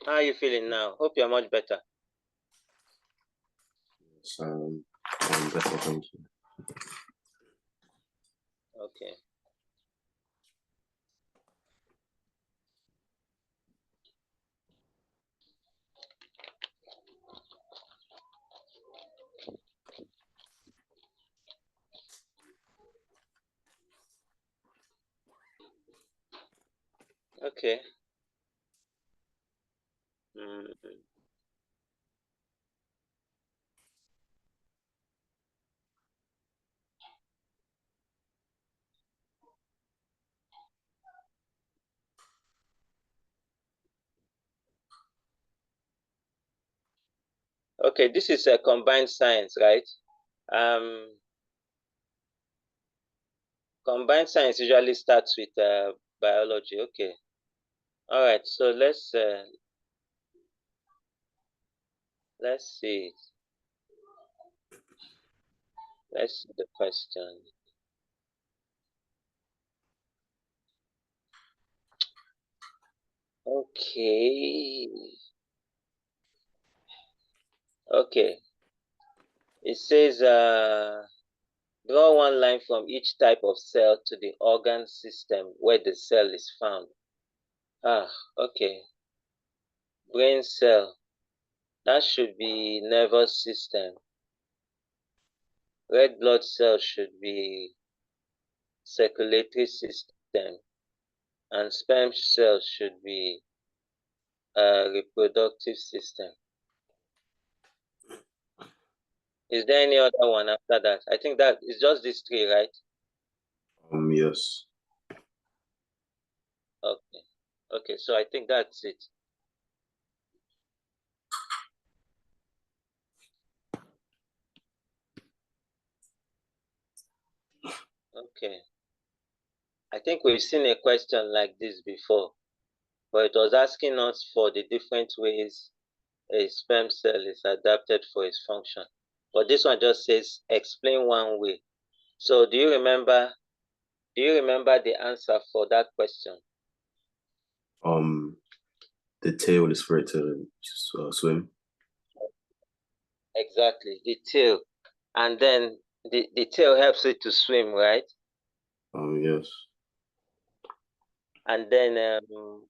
How are you feeling now? Hope you're much better. So, I'm better, thank you. Okay. Okay. Mm. Okay, this is a combined science, right? Um, Combined science usually starts with biology. Okay. All right. So let's see. Let's see the question. Okay. Okay. It says draw one line from each type of cell to the organ system where the cell is found. Ah, okay. Brain cell. That should be nervous system. Red blood cell should be circulatory system. And sperm cells should be reproductive system. Is there any other one after that? I think that is just these three, right? Yes. Okay. Okay, so I think that's it. Okay. I think we've seen a question like this before, but it was asking us for the different ways a sperm cell is adapted for its function. But this one just says explain one way. So do you remember the answer for that question? The tail is for it to swim. Exactly, the tail. And then the tail helps it to swim, right? Yes. And then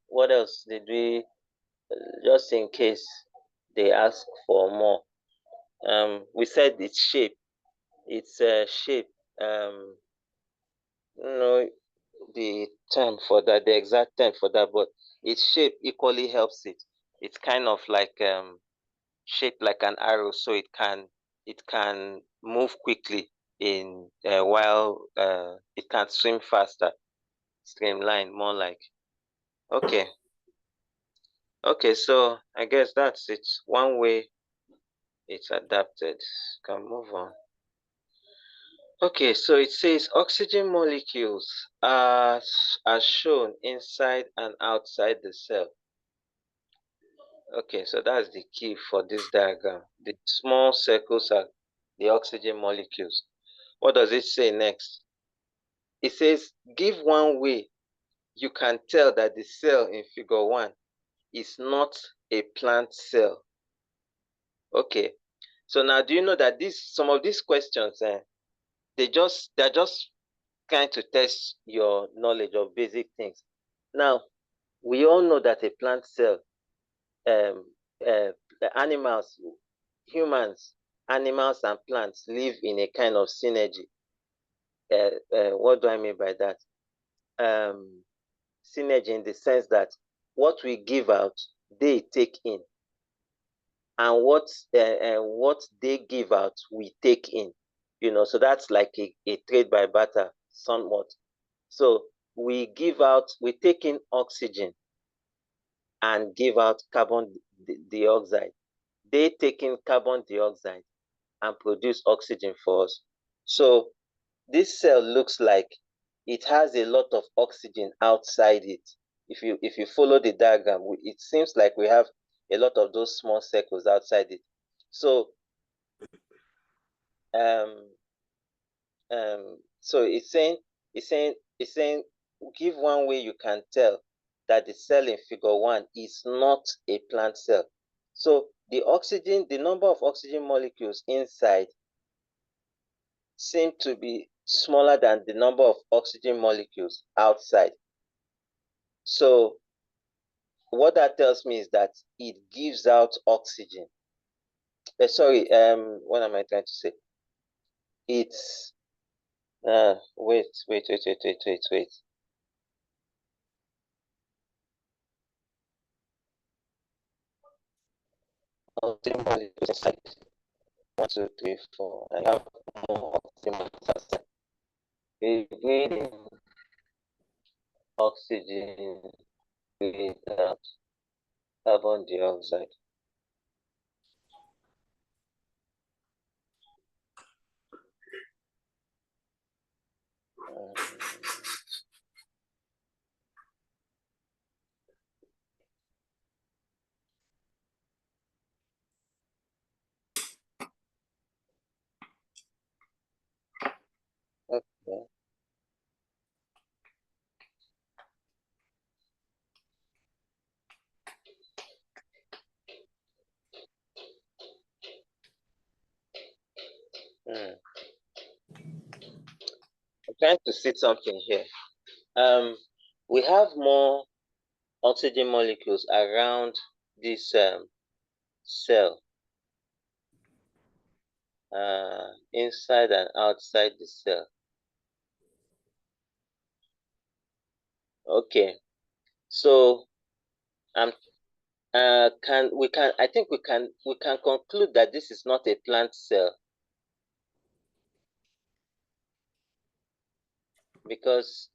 what else did we, just in case they ask for more? We said its shape. Its shape. No, the term for that, the exact term for that, but its shape equally helps it. It's kind of like shaped like an arrow, so it can move quickly in while it can swim faster. Streamline, more like. Okay. Okay, so I guess that's it. One way it's adapted. Can move on. Okay, so it says oxygen molecules are shown inside and outside the cell. Okay, so that's the key for this diagram. The small circles are the oxygen molecules. What does it say next? It says give one way you can tell that the cell in figure 1 is not a plant cell. Okay, so now do you know that some of these questions they're just trying to test your knowledge of basic things. Now, we all know that a plant cell, um, the animals, humans, animals, and plants live in a kind of synergy. What do I mean by that? Synergy in the sense that what we give out, they take in, and what they give out, we take in. So that's like a trade by barter, somewhat. So we take in oxygen and give out carbon dioxide. They take in carbon dioxide and produce oxygen for us. So this cell looks like it has a lot of oxygen outside it. If you follow the diagram, it seems like we have a lot of those small circles outside it. So um so it's saying give one way you can tell that the cell in figure 1 is not a plant cell. So the number of oxygen molecules inside seem to be smaller than the number of oxygen molecules outside. So what that tells me is that it gives out oxygen. Sorry, what am I trying to say? It's wait. Oxygen molecules inside 1, 2, 3, 4. I have more oxygen molecules outside. We breathe in oxygen, breathe out carbon dioxide. Okay. I'm trying to see something here. We have more oxygen molecules around this cell, inside and outside the cell. Okay, so I think we can conclude that this is not a plant cell because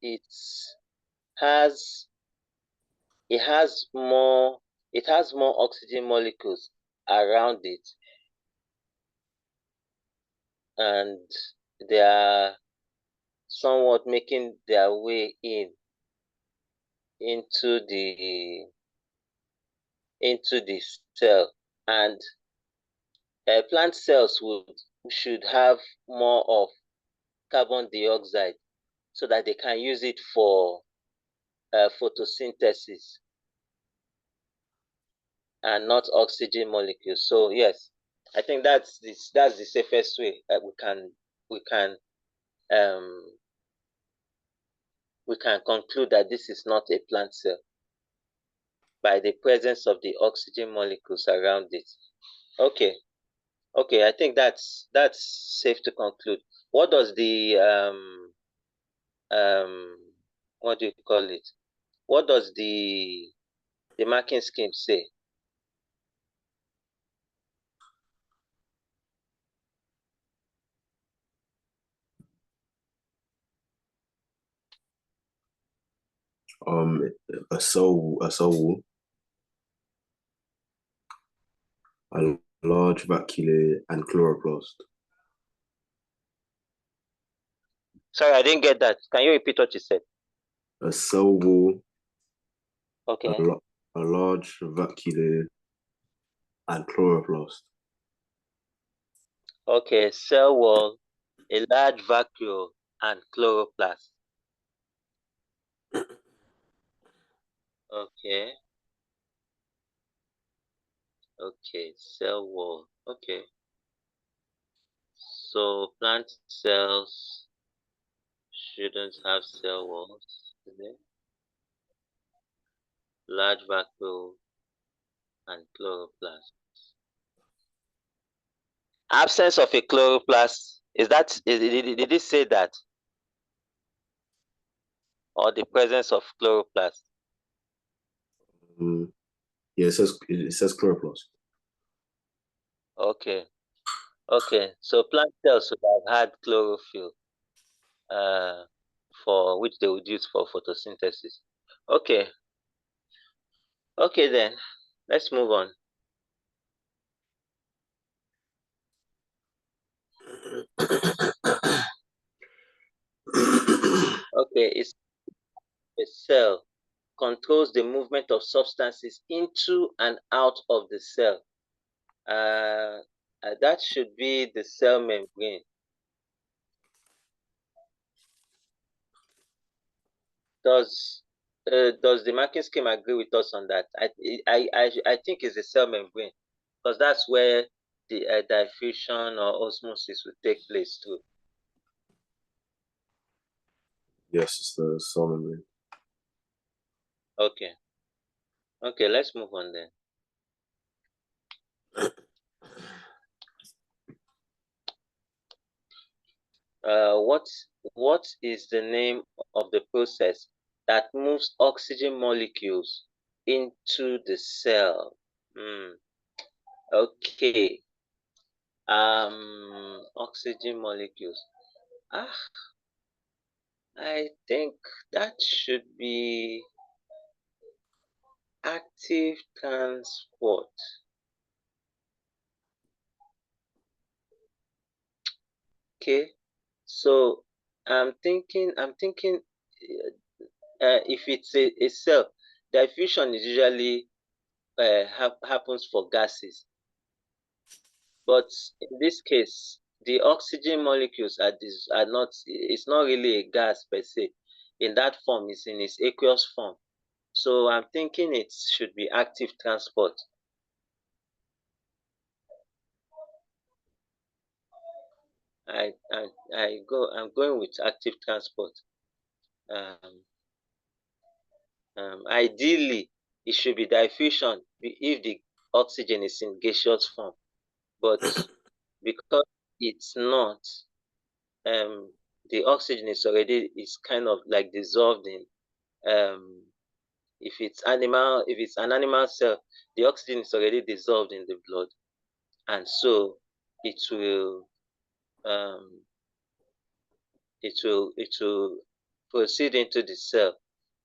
has it has more oxygen molecules around it, and they are somewhat making their way into the cell. And plant cells should have more of carbon dioxide so that they can use it for photosynthesis and not oxygen molecules. So yes, I think that's the safest way that um, we can conclude that this is not a plant cell by the presence of the oxygen molecules around it. Okay, I think that's safe to conclude. What does the what do you call it? What does the marking scheme say? A cell wall, a large vacuole, and chloroplast. Sorry, I didn't get that. Can you repeat what you said? A cell wall, Okay. a large vacuole, and chloroplast. Okay, cell wall, a large vacuole, and chloroplast. Okay. Okay, cell wall. Okay. So plant cells shouldn't have cell walls. Large vacuole and chloroplast. Absence of a chloroplast, did it say that? Or the presence of chloroplast? Yeah, it says chloroplast. Okay. Okay. So plant cells would have had chlorophyll, for which they would use for photosynthesis. Okay. Okay then. Let's move on. Okay, it's a cell controls the movement of substances into and out of the cell. That should be the cell membrane. Does does the marking scheme agree with us on that? I think it's the cell membrane, because that's where the diffusion or osmosis will take place too. Yes, it's the cell membrane. Okay. Okay, let's move on then. What is the name of the process that moves oxygen molecules into the cell? Okay. Oxygen molecules. I think that should be active transport. Okay. So I'm thinking if it's a cell, diffusion is usually happens for gases. But in this case, the oxygen molecules are not, it's not really a gas per se. In that form, it's in its aqueous form. So I'm thinking it should be active transport. I'm going with active transport. Um, Ideally, it should be diffusion if the oxygen is in gaseous form. But because it's not, the oxygen is kind of like dissolved in, if it's an animal cell, the oxygen is already dissolved in the blood, and so it will um, it will proceed into the cell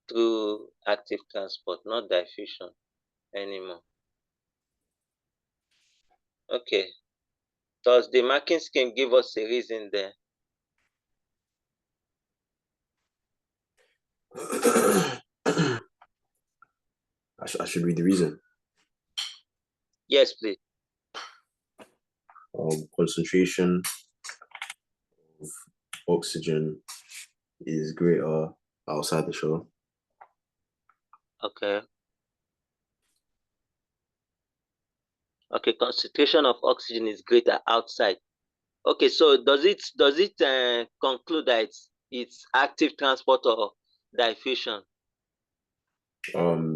through active transport, not diffusion anymore. Okay. Does the marking scheme give us a reason there? I should read the reason. Yes, please. Concentration of oxygen is greater outside the shell. Okay. Okay, concentration of oxygen is greater outside. Okay, so does it conclude that it's active transport or diffusion?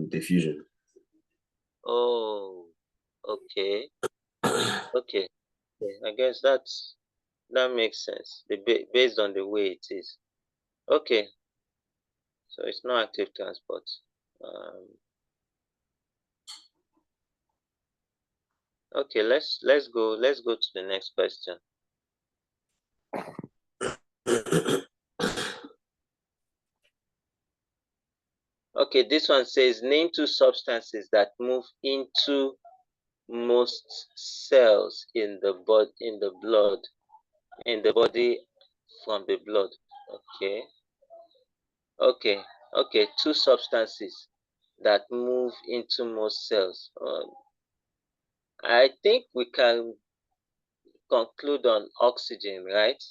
Diffusion. Oh, okay, okay. I guess that makes sense. Based on the way it is. Okay, so it's not active transport. Um, okay, let's go to the next question. Okay, this one says name two substances that move into most cells in the body from the blood. Okay. Okay, two substances that move into most cells. I think we can conclude on oxygen, right?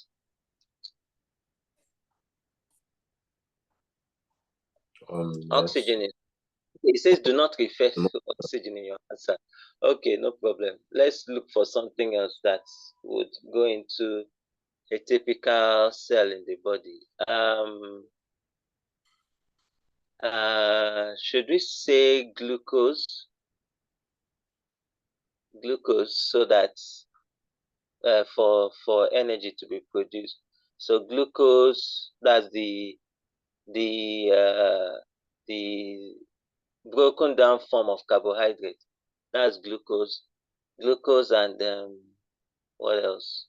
Yes. Oxygen is, it says do not refer to oxygen in your answer. Okay, no problem. Let's look for something else that would go into a typical cell in the body. Should we say glucose? Glucose, so that for energy to be produced. So glucose, that's the uh, the broken down form of carbohydrate. That's glucose. Glucose and what else?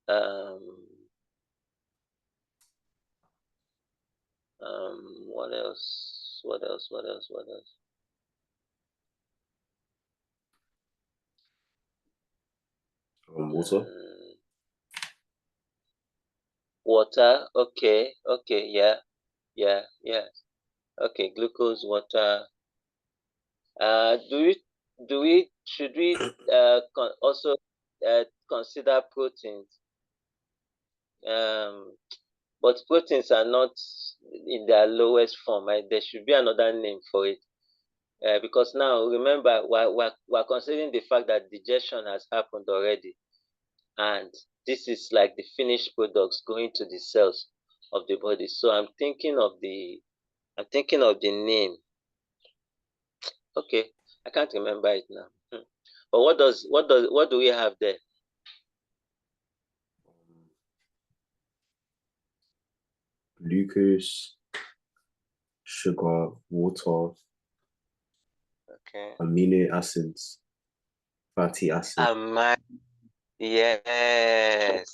Um, what else? What else? What else? What else? Water. Water. Okay. Okay. Yeah. Yeah. Yeah. Okay. Glucose, water. Should we also consider proteins? but proteins are not in their lowest form. Right? There should be another name for it. Because now, remember, we're considering the fact that digestion has happened already. And this is like the finished products going to the cells of the body. So I'm thinking of the name. Okay, I can't remember it now. But what do we have there? Glucose, sugar, water, Okay. amino acids, fatty acids.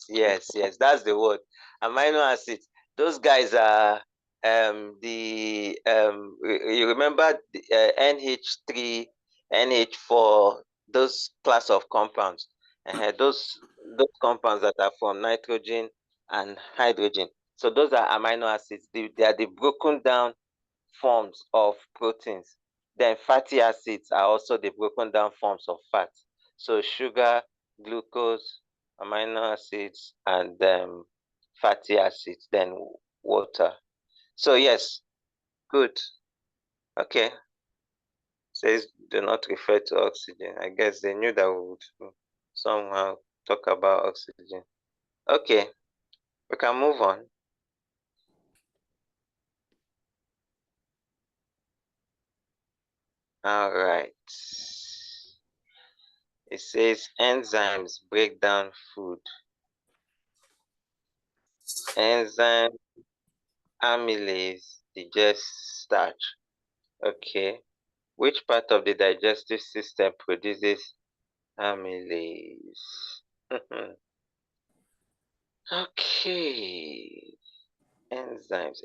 Yes, that's the word. Amino acids. Those guys are you remember the, NH3, NH4, those class of compounds. Those compounds that are from nitrogen and hydrogen. So those are amino acids. They are the broken down forms of proteins. Then fatty acids are also the broken down forms of fat. So sugar, glucose, amino acids, and fatty acids, then water. So yes, good. Okay. Says do not refer to oxygen. I guess they knew that we would somehow talk about oxygen. Okay, we can move on. All right. It says enzymes break down food. Enzyme amylase digests starch. Okay. Which part of the digestive system produces amylase? Okay. Enzymes.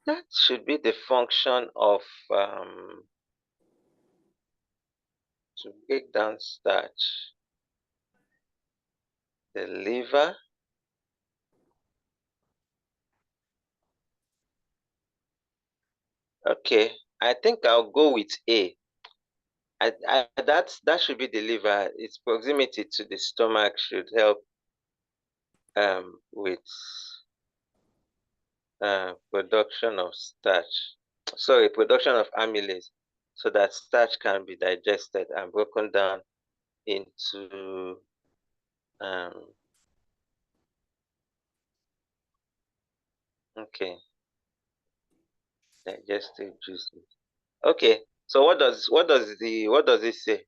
That should be the function of to break down starch. The liver. Okay, I think I'll go with A. That should be the liver. Its proximity to the stomach should help with production of starch. Sorry, production of amylase, so that starch can be digested and broken down into okay, digestive juices. Okay, so what does it say?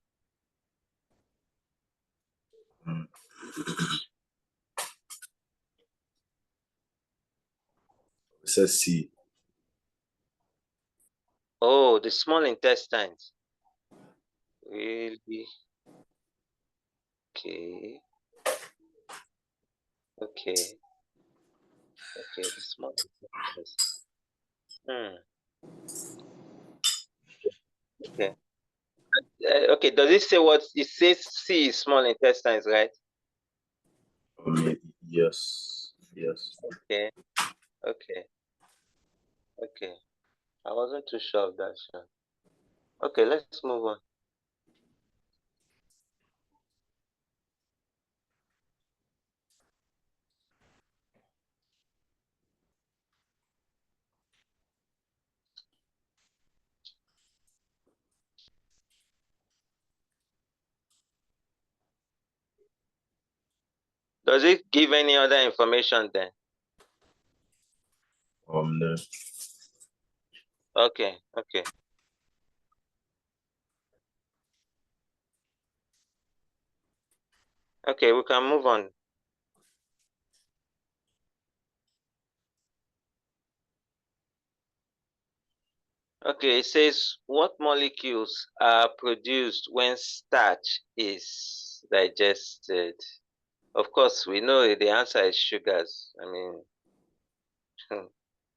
Um, it says C. Oh, the small intestines. Really? Okay. Okay. Okay. The small intestines. Hmm. Okay. Okay. Does it say what it says? C is small intestines, right? Yes. Okay. Okay. Okay. I wasn't too sure of that, sure. Okay, let's move on. Does it give any other information then? No. Okay. Okay. Okay, we can move on. Okay, it says what molecules are produced when starch is digested? Of course, we know the answer is sugars. I mean,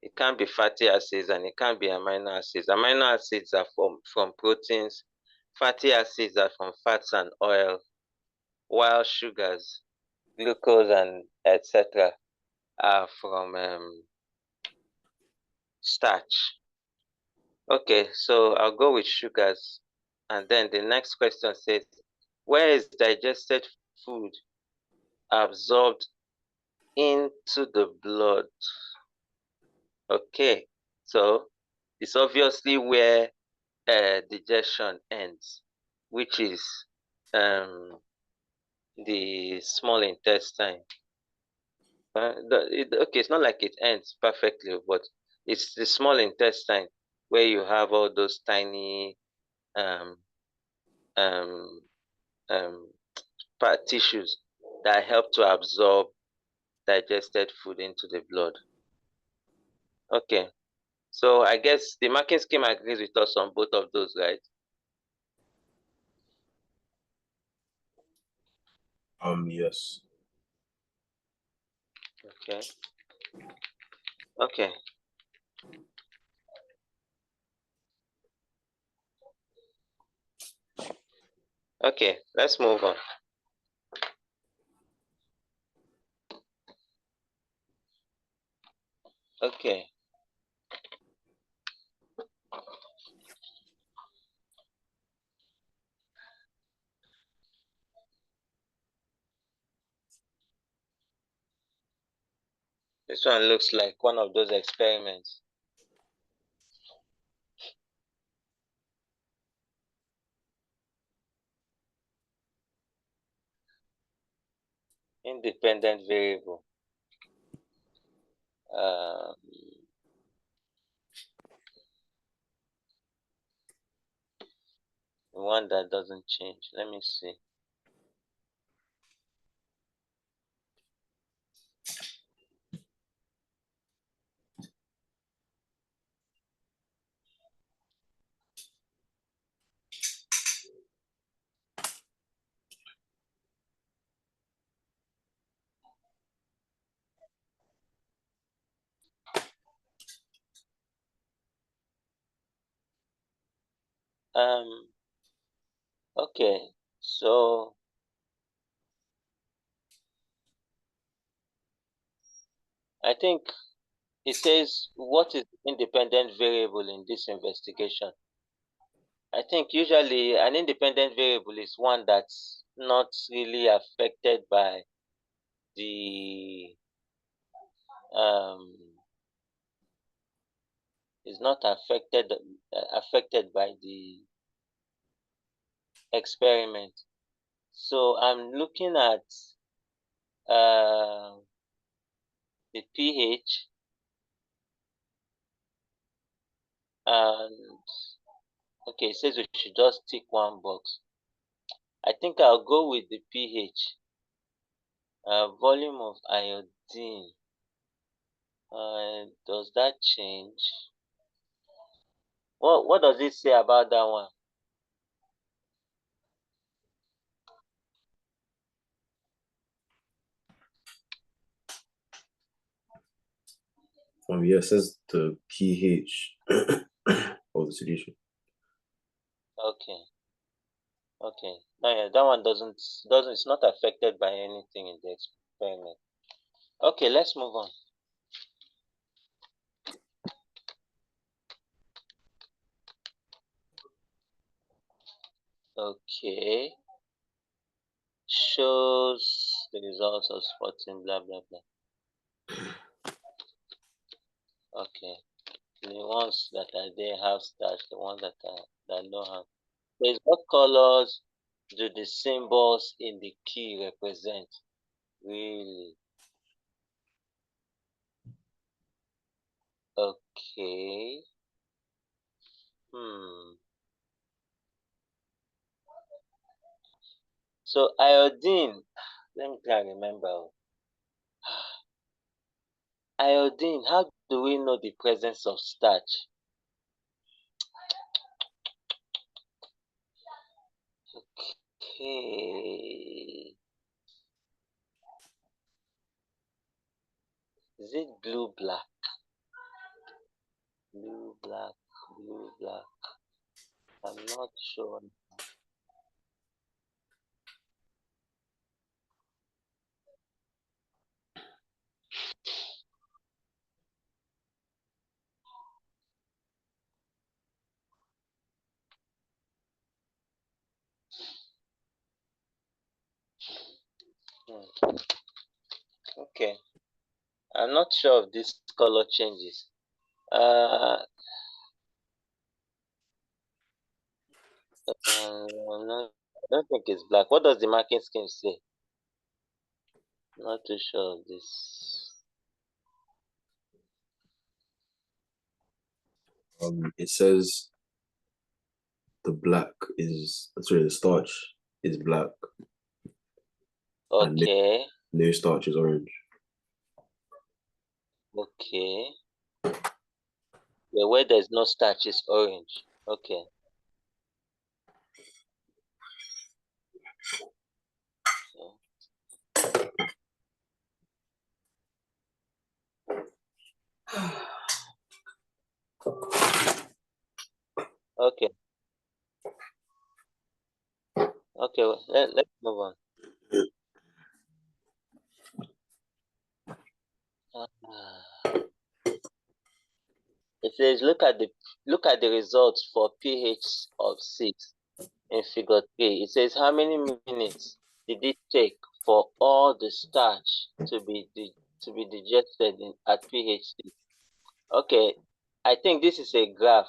it can't be fatty acids and it can't be amino acids. Amino acids are from proteins, fatty acids are from fats and oil, while sugars, glucose, and etc. are from starch. Okay, so I'll go with sugars. And then the next question says, where is digested food absorbed into the blood. Okay, so it's obviously where digestion ends, which is the small intestine. Okay, it's not like it ends perfectly, but it's the small intestine where you have all those tiny um, um, um, tissues that help to absorb digested food into the blood. Okay, so I guess the marking scheme agrees with us on both of those, right? Yes. Okay. Okay. Okay. Let's move on. Okay. This one looks like one of those experiments. Independent variable. Um, one that doesn't change. Let me see. Um, okay. So I think it says what is independent variable in this investigation. I think usually an independent variable is one that's not really affected by the um is not affected by the experiment. So I'm looking at uh, the pH, and okay, it says we should just tick one box. I think I'll go with the pH. Volume of iodine. Does that change? What does it say about that one? Yeah, it says the pH of the solution. Okay, okay. No, yeah, that one doesn't it's not affected by anything in the experiment. Okay, let's move on. Okay. Shows the results of spotting, blah blah blah. Okay. The ones that are there have starch, the ones that don't have. There's what colors do the symbols in the key represent? Really? Okay. Hmm. So iodine, let me try and remember. Iodine, how do we know the presence of starch? Okay. Is it blue black? Blue black, blue black. I'm not sure. Hmm. Okay. I'm not sure of these color changes. No, I don't think it's black. What does the marking scheme say? Not too sure of this. It says the starch is black and Okay, no starch is orange. okay. The where there's no starch is orange. Okay. So, okay. Okay. Well, let's move on. Ah. It says look at the results for pH of 6 in figure 3. It says how many minutes did it take for all the starch to be digested at pH 6? Okay, I think this is a graph.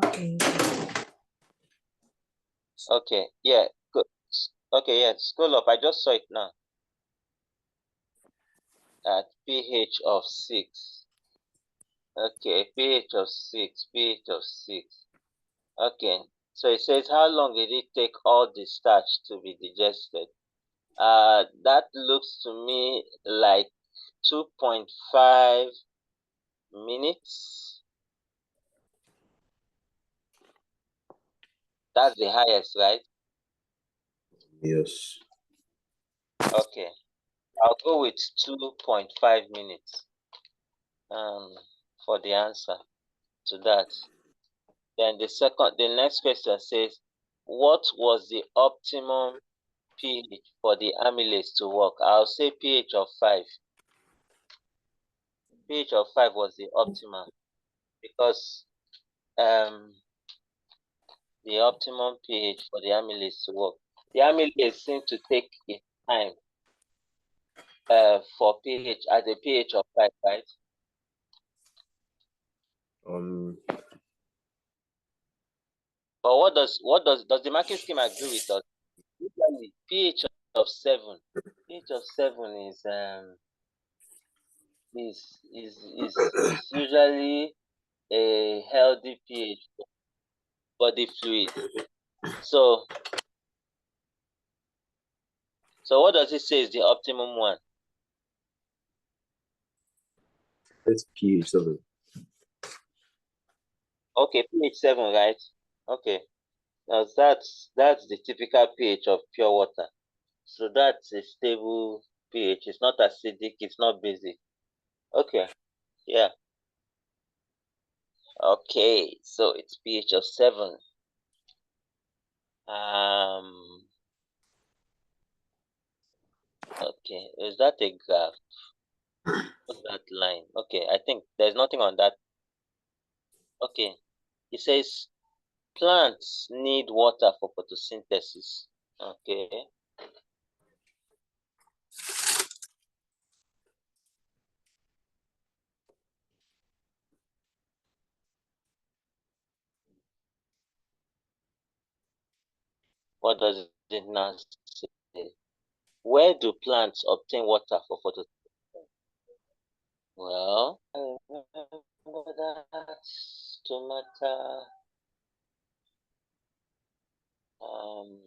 Okay. Okay, yeah, good. Okay, yeah, scroll up. I just saw it now. At pH of 6. Okay, pH of 6, pH of 6. Okay, so it says how long did it take all the starch to be digested? That looks to me like 2.5 minutes. That's the highest, right? Yes. Okay, I'll go with 2.5 minutes for the answer to that. Then the next question says, what was the optimum pH for the amylase to work? I'll say pH of 5. pH of 5 was the optimal because the optimum pH for the amylase to work. The amylase seems to take its time for pH at a pH of 5, right? But does the marking scheme agree with us? Usually pH of 7. pH of 7 is usually a healthy pH for body fluid. So what does it say is the optimum one? It's pH 7. Okay, pH 7, right? Okay. Now that's the typical pH of pure water. So that's a stable pH. It's not acidic, it's not basic. Okay. Yeah. Okay, so it's pH of 7. Okay, is that a graph? What's that line? Okay, I think there's nothing on that. Okay, it says plants need water for photosynthesis. Okay. What does it now say? Where do plants obtain water for photosynthesis? Well, I remember that tomato. Um,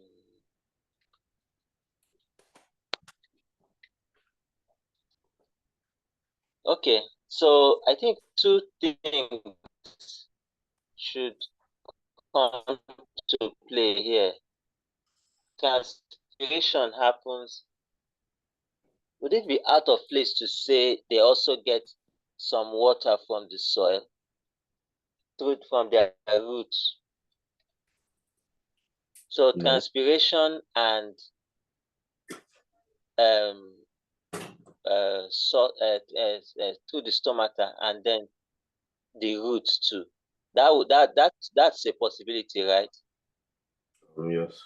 okay, so I think two things should come to play here. Transpiration happens. Would it be out of place to say they also get some water from the soil from their roots? So transpiration and through the stomata, and then the roots too. That's a possibility, right? Yes.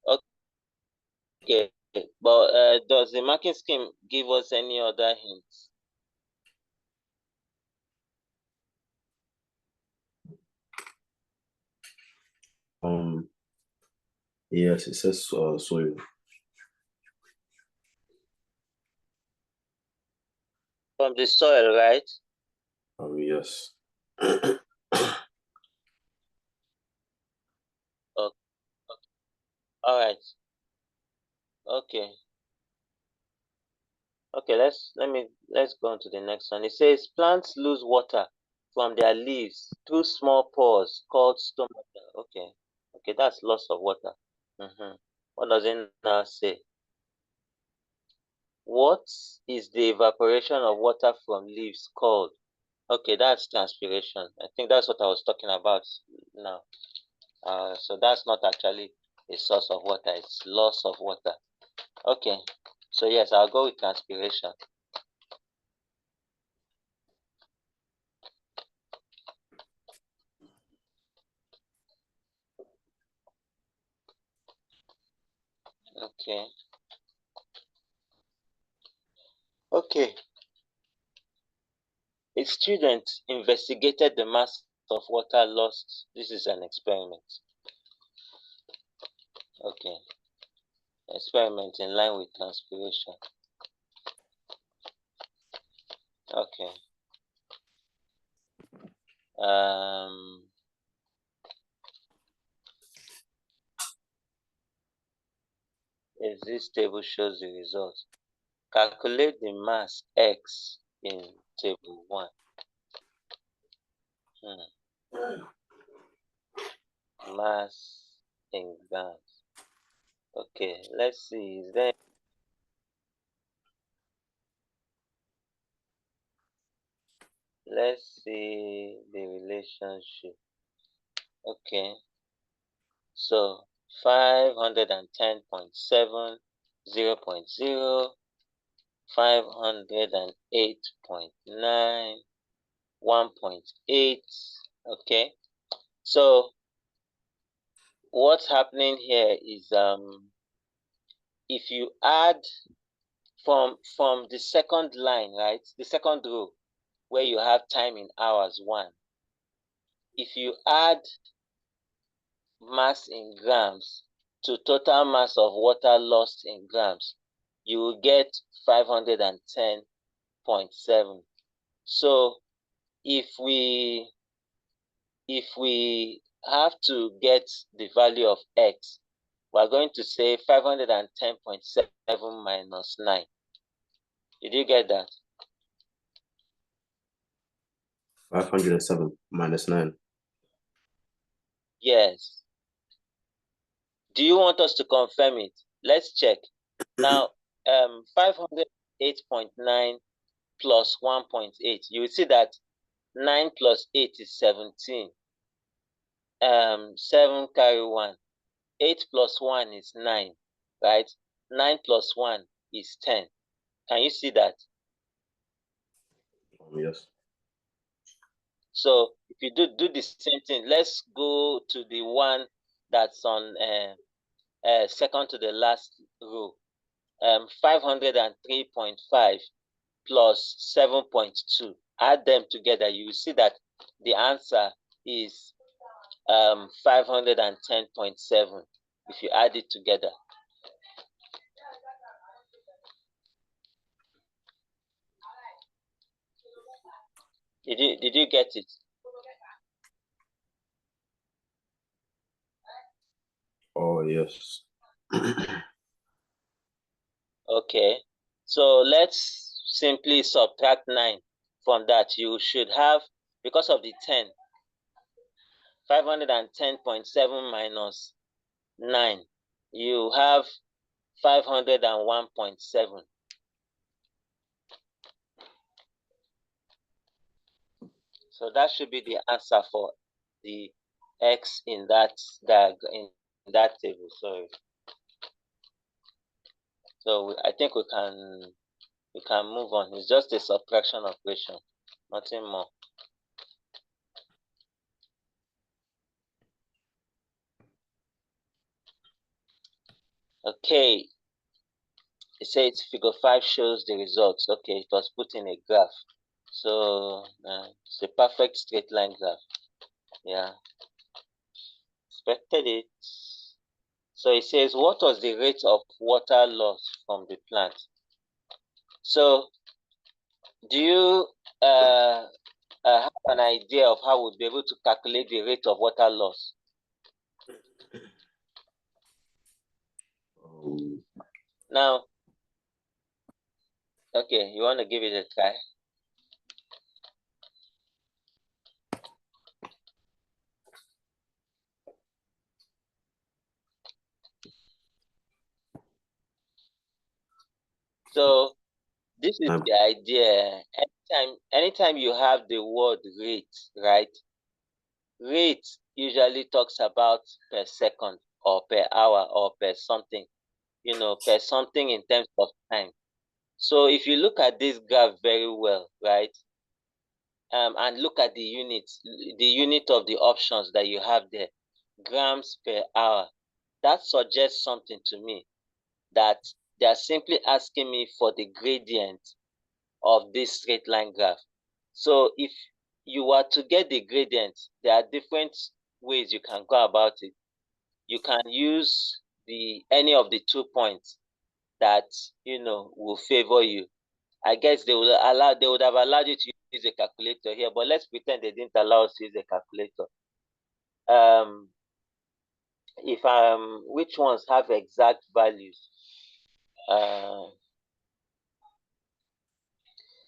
Okay. Okay. But does the marking scheme give us any other hints? Yes, it says soil. From the soil, right? Yes. Okay. All right. Okay. Okay, let's go on to the next one. It says plants lose water from their leaves through small pores called stomata. Okay. Okay, that's loss of water. What does it now say? What is the evaporation of water from leaves called? Okay, that's transpiration. I think that's what I was talking about now. So that's not actually a source of water, it's loss of water. Okay, so yes, I'll go with transpiration. Okay. Okay. A student investigated the mass of water lost. This is an experiment. Okay. Experiment in line with transpiration. Okay. If this table shows the result, calculate the mass X in table 1. Mass in grams. Okay, let's see. Is there let's see the relationship. Okay. So 510.7, 0.0, 508.9, 1.8. Okay. So what's happening here is if you add from the second line, right? The second row where you have time in hours 1. If you add mass in grams to total mass of water lost in grams, you will get 510.7. So if we have to get the value of X, we're going to say 510.7 minus 9. Did you get that? 507 minus 9. Yes. Do you want us to confirm it? Let's check. Now, 508.9 plus 1.8. You will see that 9 plus 8 is 17. 7 carry 1. 8 plus 1 is 9, right? 9 plus 1 is 10. Can you see that? Yes. So if you do the same thing, let's go to the one that's on second to the last row. 503.5 plus 7.2. Add them together, you will see that the answer is 510.7 if you add it together. Did you get it? Oh, yes. Okay. So let's simply subtract 9 from that. You should have, because of the 10, 510.7 minus 9. You have So that should be the answer for the x in that diagram, in that table. Sorry. So I think we can move on. It's just a subtraction operation, nothing more. Okay. It says figure 5 shows the results. Okay, it was put in a graph. So it's a perfect straight line graph. Yeah. Expected it. So it says, what was the rate of water loss from the plant? So do you have an idea of how we'll be able to calculate the rate of water loss? Now, okay, you want to give it a try? So this is the idea. Anytime you have the word rate, right? Rate usually talks about per second or per hour or per something, per something in terms of time. So if you look at this graph very well, right, and look at the units, the unit of the options that you have there, grams per hour, that suggests something to me, that they are simply asking me for the gradient of this straight line graph. So if you were to get the gradient, there are different ways you can go about it. You can use any of the 2 points that will favor you. I guess they would have allowed you to use a calculator here, but let's pretend they didn't allow us to use a calculator. If which ones have exact values?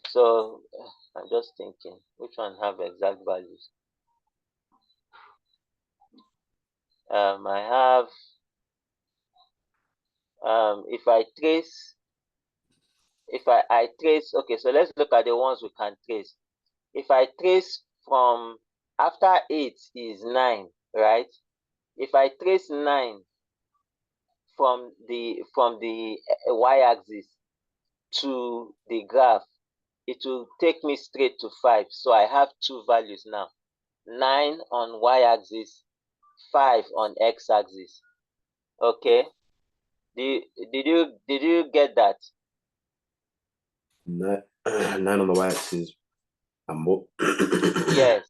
So I'm just thinking, which one have exact values? I have if I trace, I trace, okay, so let's look at the ones we can trace. If I trace from after 8 is 9, right? If I trace 9 from the y-axis to the graph, it will take me straight to 5. So I have 2 values now. 9 on y-axis, 5 on x-axis. Okay? Did you get that? 9 on the y-axis. Yes.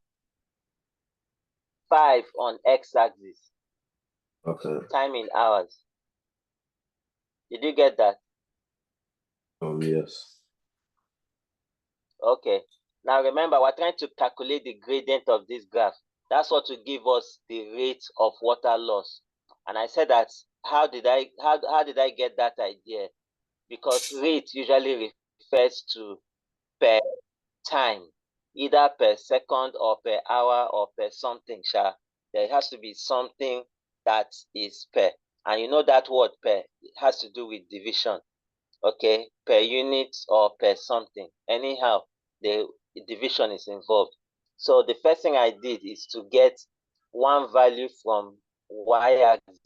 5 on x-axis. Okay. Time in hours. Did you get that? Yes. Okay. Now remember, we're trying to calculate the gradient of this graph. That's what will give us the rate of water loss. And I said that, how did I get that idea? Because rate usually refers to per time, either per second or per hour or per something. There has to be something that is per. And you know that word per has to do with division. Okay, per unit or per something. Anyhow, the division is involved. So the first thing I did is to get one value from y-axis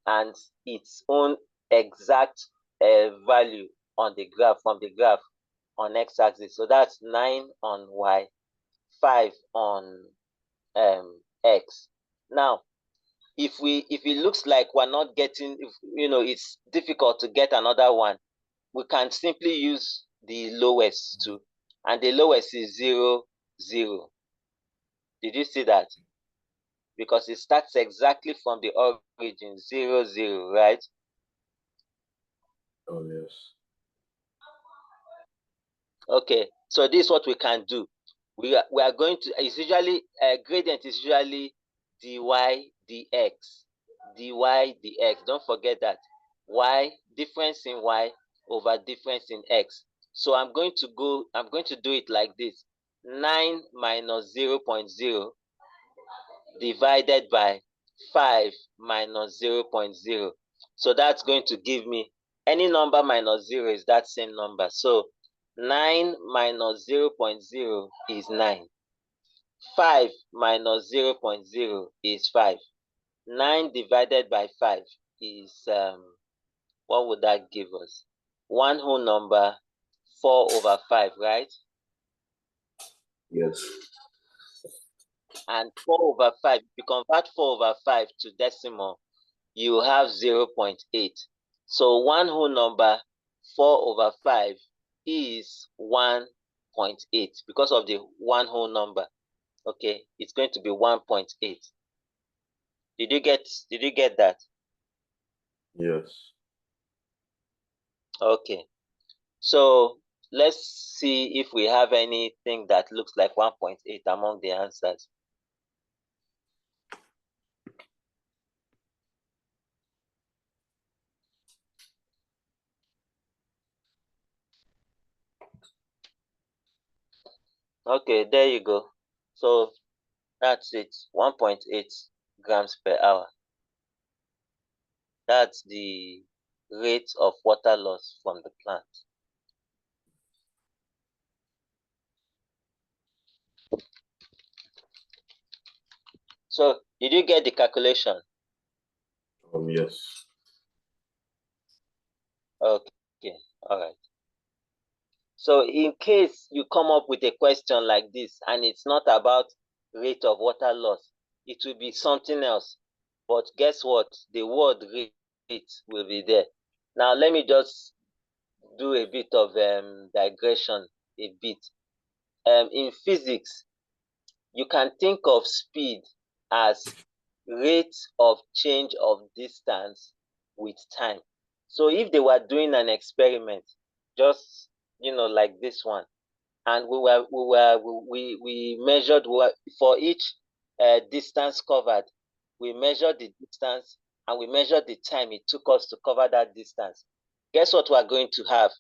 and its own exact value on the graph, from the graph on x-axis. So that's 9 on y, 5 on x. Now, if it looks like we're not getting, it's difficult to get another one, we can simply use the lowest too. And the lowest is 0, 0. Did you see that? Because it starts exactly from the origin, 0, 0, right? Oh, yes. Okay, so this is what we can do. We are going to, it's usually, gradient is usually dy dx. Dy dx. Don't forget that. Y, difference in y over difference in x. So I'm going to do it like this. 9 minus 0.0 divided by 5 minus 0.0. So that's going to give me, any number minus 0 is that same number. So 9 minus 0.0 is 9. 5 minus 0.0 is 5. 9 divided by 5 is, what would that give us? One whole number, 4 over 5, right? Yes. And 4 over 5, if you convert 4 over 5 to decimal, you have 0.8. So one whole number, 4 over 5, is 1.8 because of the one whole number. Okay, it's going to be 1.8. Did you get that? Yes. Okay. So let's see if we have anything that looks like 1.8 among the answers. Okay, there you go. So that's it, 1.8 grams per hour. That's the rate of water loss from the plant. So did you get the calculation? Yes. Okay, all right. So in case you come up with a question like this and it's not about rate of water loss, it will be something else. But guess what? The word rate will be there. Now let me just do a bit of digression a bit. In physics, you can think of speed as rate of change of distance with time. So if they were doing an experiment, just like this one, and we measured for each distance covered, we measured the distance and we measured the time it took us to cover that distance. Guess what we are going to have?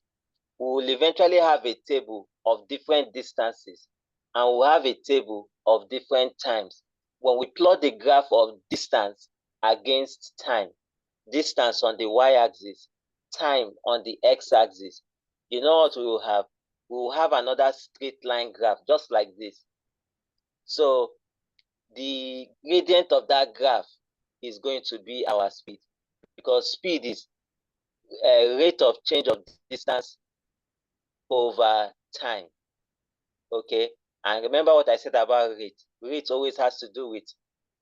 We will eventually have a table of different distances and we'll have a table of different times. When we plot the graph of distance against time, distance on the y-axis, time on the x-axis, you know what we will have? We will have another straight line graph just like this. So the gradient of that graph is going to be our speed, because speed is a rate of change of distance over time. Okay, and remember what I said about rate. Rate always has to do with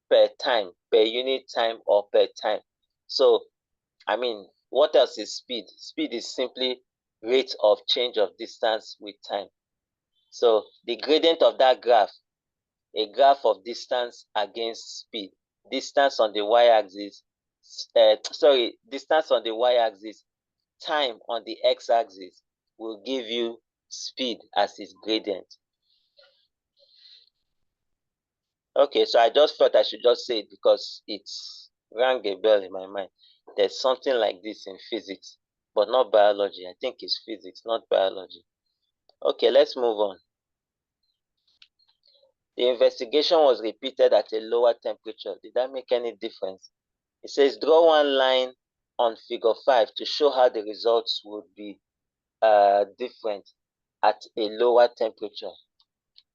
per time, per unit time, or per time. So I mean, what else is speed? Speed is simply rate of change of distance with time. So the gradient of that graph, a graph of distance against speed, distance on the y-axis, distance on the y-axis, time on the x-axis will give you speed as its gradient. Okay, so I just thought I should just say it because it's rang a bell in my mind. There's something like this in physics, but not biology. I think it's physics, not biology. Okay, let's move on. The investigation was repeated at a lower temperature. Did that make any difference? It says draw one line on figure 5 to show how the results would be different at a lower temperature.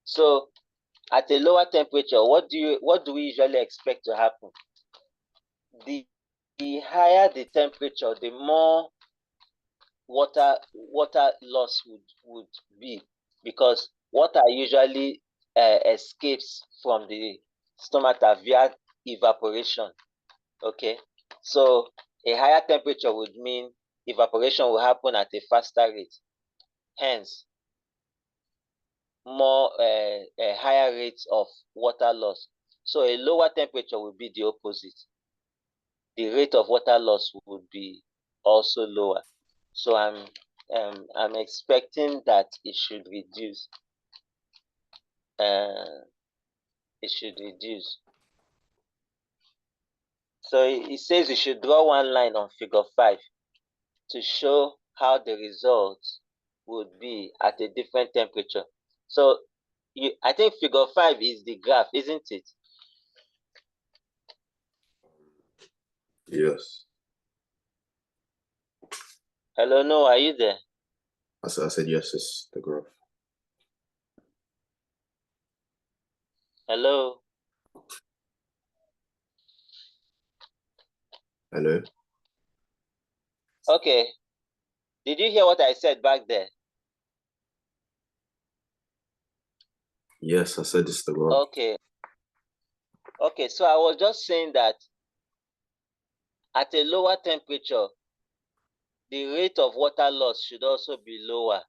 So at a lower temperature, what do we usually expect to happen? The higher the temperature, the more water loss would be, because water usually escapes from the stomata via evaporation. Okay, so a higher temperature would mean evaporation will happen at a faster rate, hence more higher rates of water loss. So a lower temperature will be the opposite. The rate of water loss would be also lower. So I'm expecting that it should reduce. It should reduce. So it says you should draw one line on figure 5 to show how the results would be at a different temperature. So I think figure 5 is the graph, isn't it? Yes. Hello, no, are you there? I said yes, it's the graph. Hello? Hello? Okay. Did you hear what I said back there? Yes, I said it's the graph. Okay. Okay, so I was just saying that at a lower temperature, the rate of water loss should also be lower.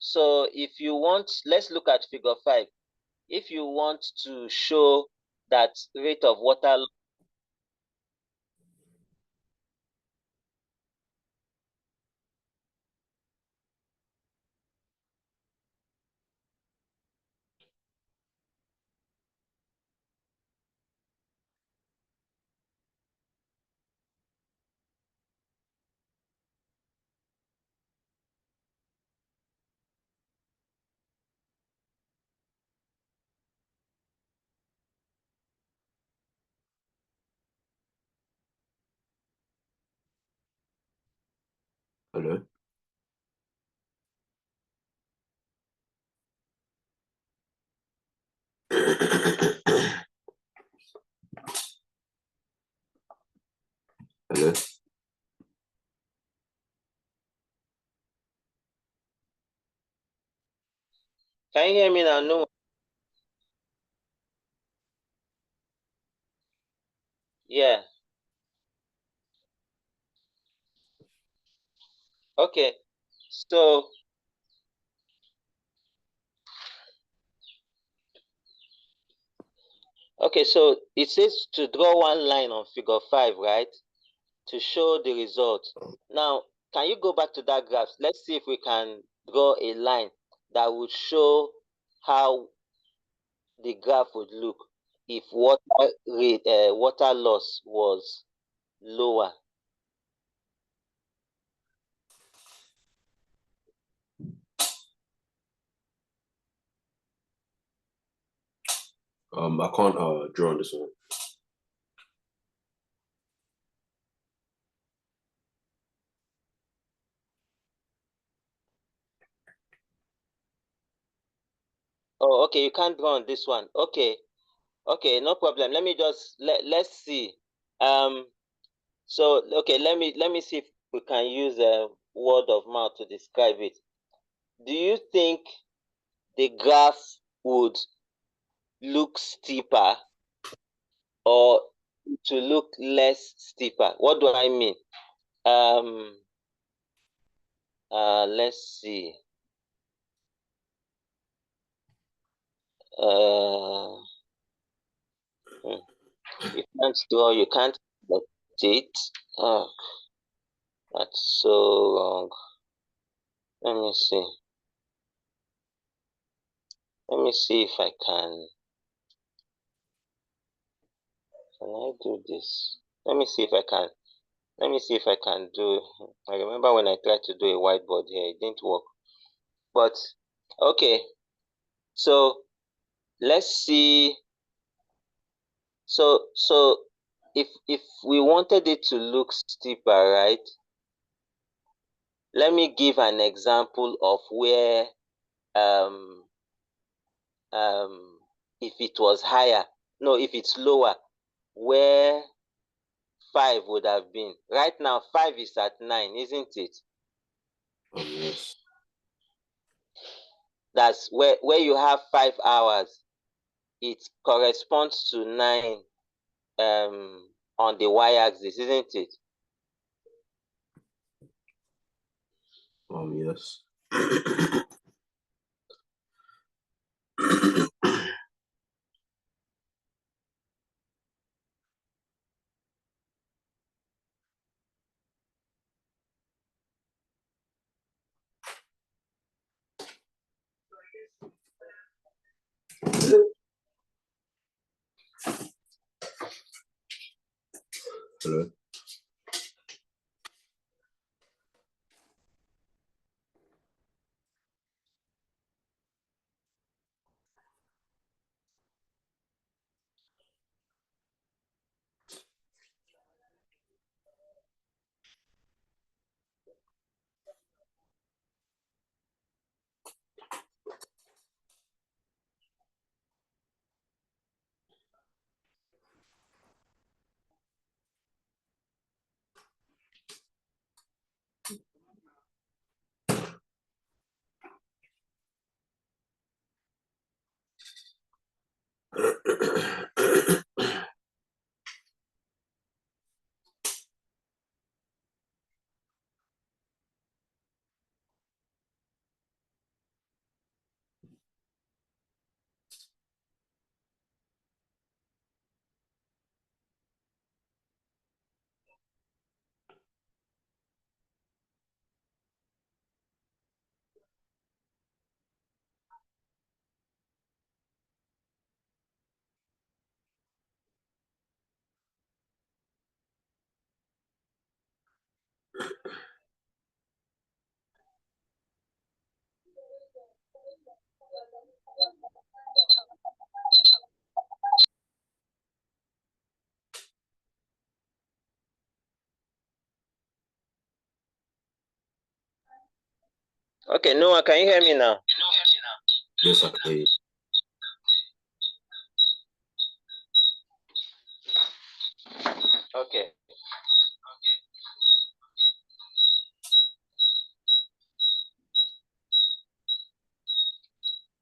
So if you want, let's look at figure 5. If you want to show that rate of water Hello? Hello? Can you hear me now? No. Yeah. Okay. So it says to draw one line on figure 5, right? To show the result. Now, can you go back to that graph? Let's see if we can draw a line that would show how the graph would look if water loss was lower. I can't draw on this one. Oh, okay, you can't draw on this one. Okay, no problem. Let me just let's see. So okay, let me see if we can use a word of mouth to describe it. Do you think the graph would look steeper or to look less steeper? What do I mean? Let's see. Uh, hmm, you can't draw, you can't it. Oh, that's so wrong. Let me see. Let me see if I can. Can I do this? Let me see if I can. Let me see if I can do. I remember when I tried to do a whiteboard here, it didn't work. But okay, so let's see. So if we wanted it to look steeper, right? Let me give an example of where um if it was higher, no, if it's lower, where 5 would have been. Right now, 5 is at 9, isn't it? Yes. That's where you have 5 hours. It corresponds to 9 on the y-axis, isn't it? Yes. Hello? Okay, Noah, can you hear me now? Yes, I can hear you. Okay.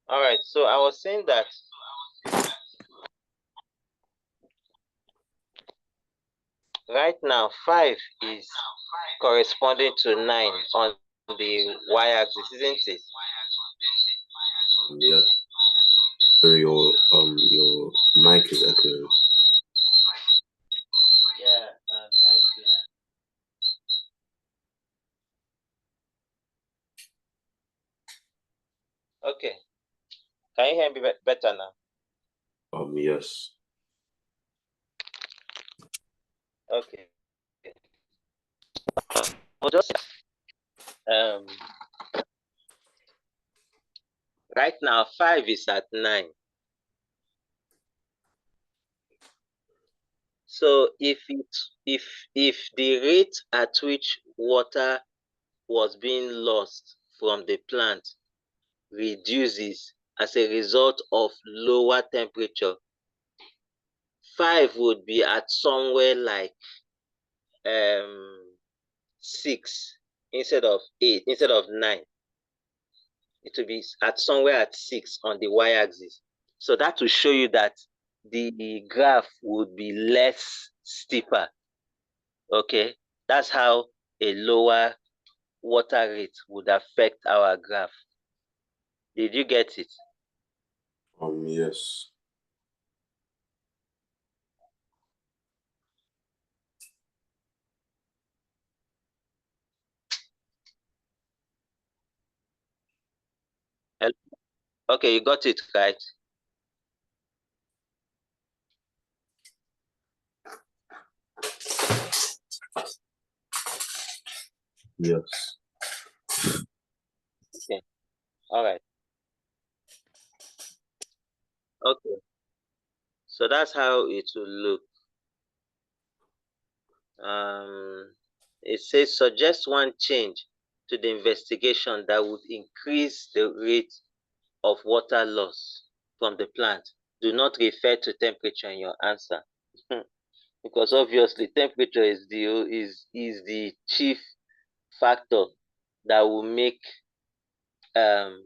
All right. So I was saying that right now 5 is corresponding to 9 on the y-axis, isn't it? Yeah. Sorry, your mic is echoing. Yeah. Thank you. Okay. Can you hear me better now? Yes. Okay. Well, just um right now 5 is at 9. So if the rate at which water was being lost from the plant reduces as a result of lower temperature, 5 would be at somewhere like 6 instead of 8, instead of 9. It will be at somewhere at 6 on the y-axis. So that will show you that the graph would be less steeper. Okay, that's how a lower water rate would affect our graph. Did you get it? Yes. Okay, you got it right. Yes. Okay, all right. Okay, so that's how it will look. It says suggest one change to the investigation that would increase the rate of water loss from the plant. Do not refer to temperature in your answer. Because obviously temperature is the chief factor that will make the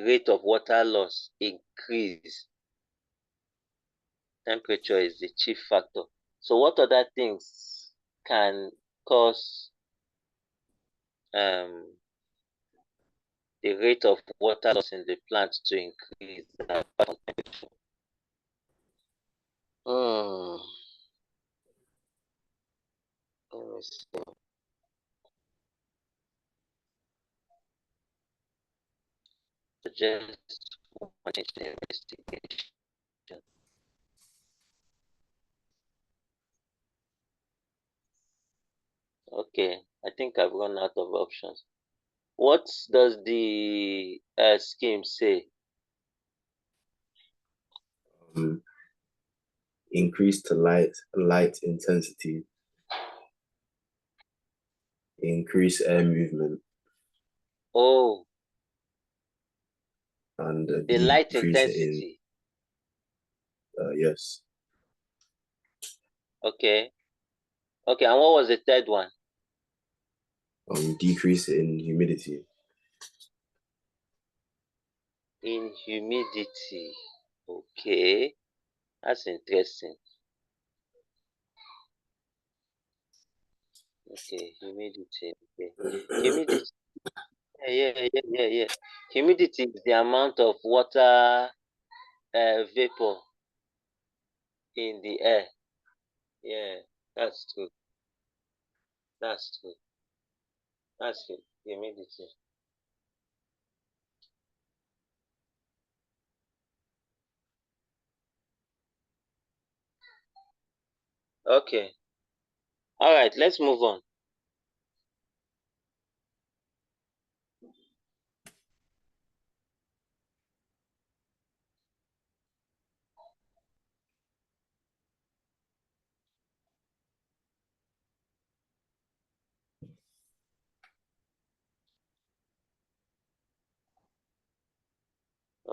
rate of water loss increase. Temperature is the chief factor. So what other things can cause um, the rate of water loss in the plant to increase? Hmm. Let me see. Suggest one investigation. Okay, I think I've run out of options. What does the scheme say? Um, increase to light intensity, increase air movement, Oh, and the light decrease it in intensity. yes. Okay. Okay, and what was the third one? Decrease it in humidity. In humidity. Okay, that's interesting. Okay, humidity. Okay, humidity. Yeah. Humidity is the amount of water vapor in the air. Yeah, that's true. That's true. That's humidity. Okay. All right, let's move on.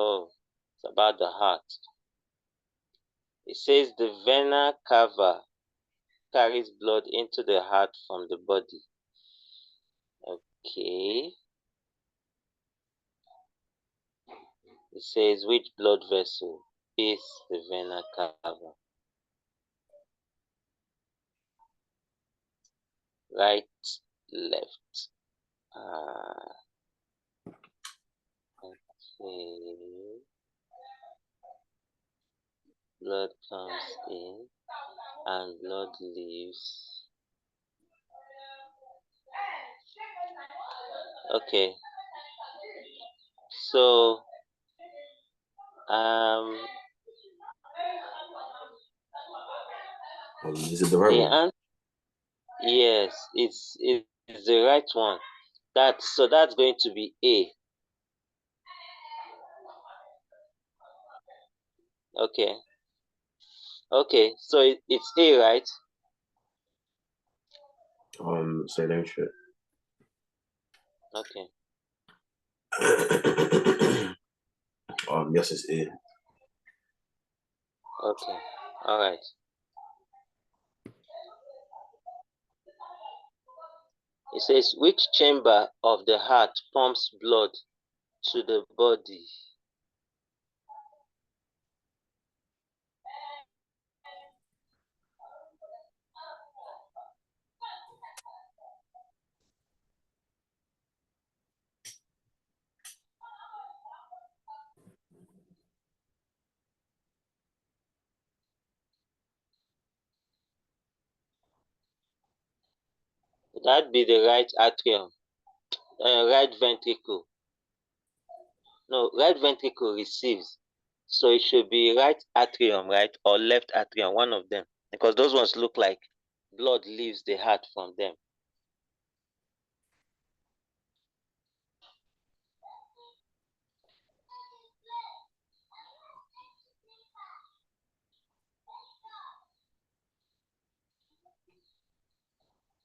Oh, it's about the heart. It says the vena cava carries blood into the heart from the body. Okay. It says which blood vessel is the vena cava? Right, left. Okay. Blood comes in and blood leaves. Okay. So Is it the right one? Yes, it's the right one. That's going to be A. Okay. Okay, so it's A, right? Say let me check. Okay. Yes, it's A. Okay. All right. It says which chamber of the heart pumps blood to the body? Would that be the right atrium? Right ventricle? No, right ventricle receives. So it should be right atrium, right? Or left atrium, one of them. Because those ones look like blood leaves the heart from them.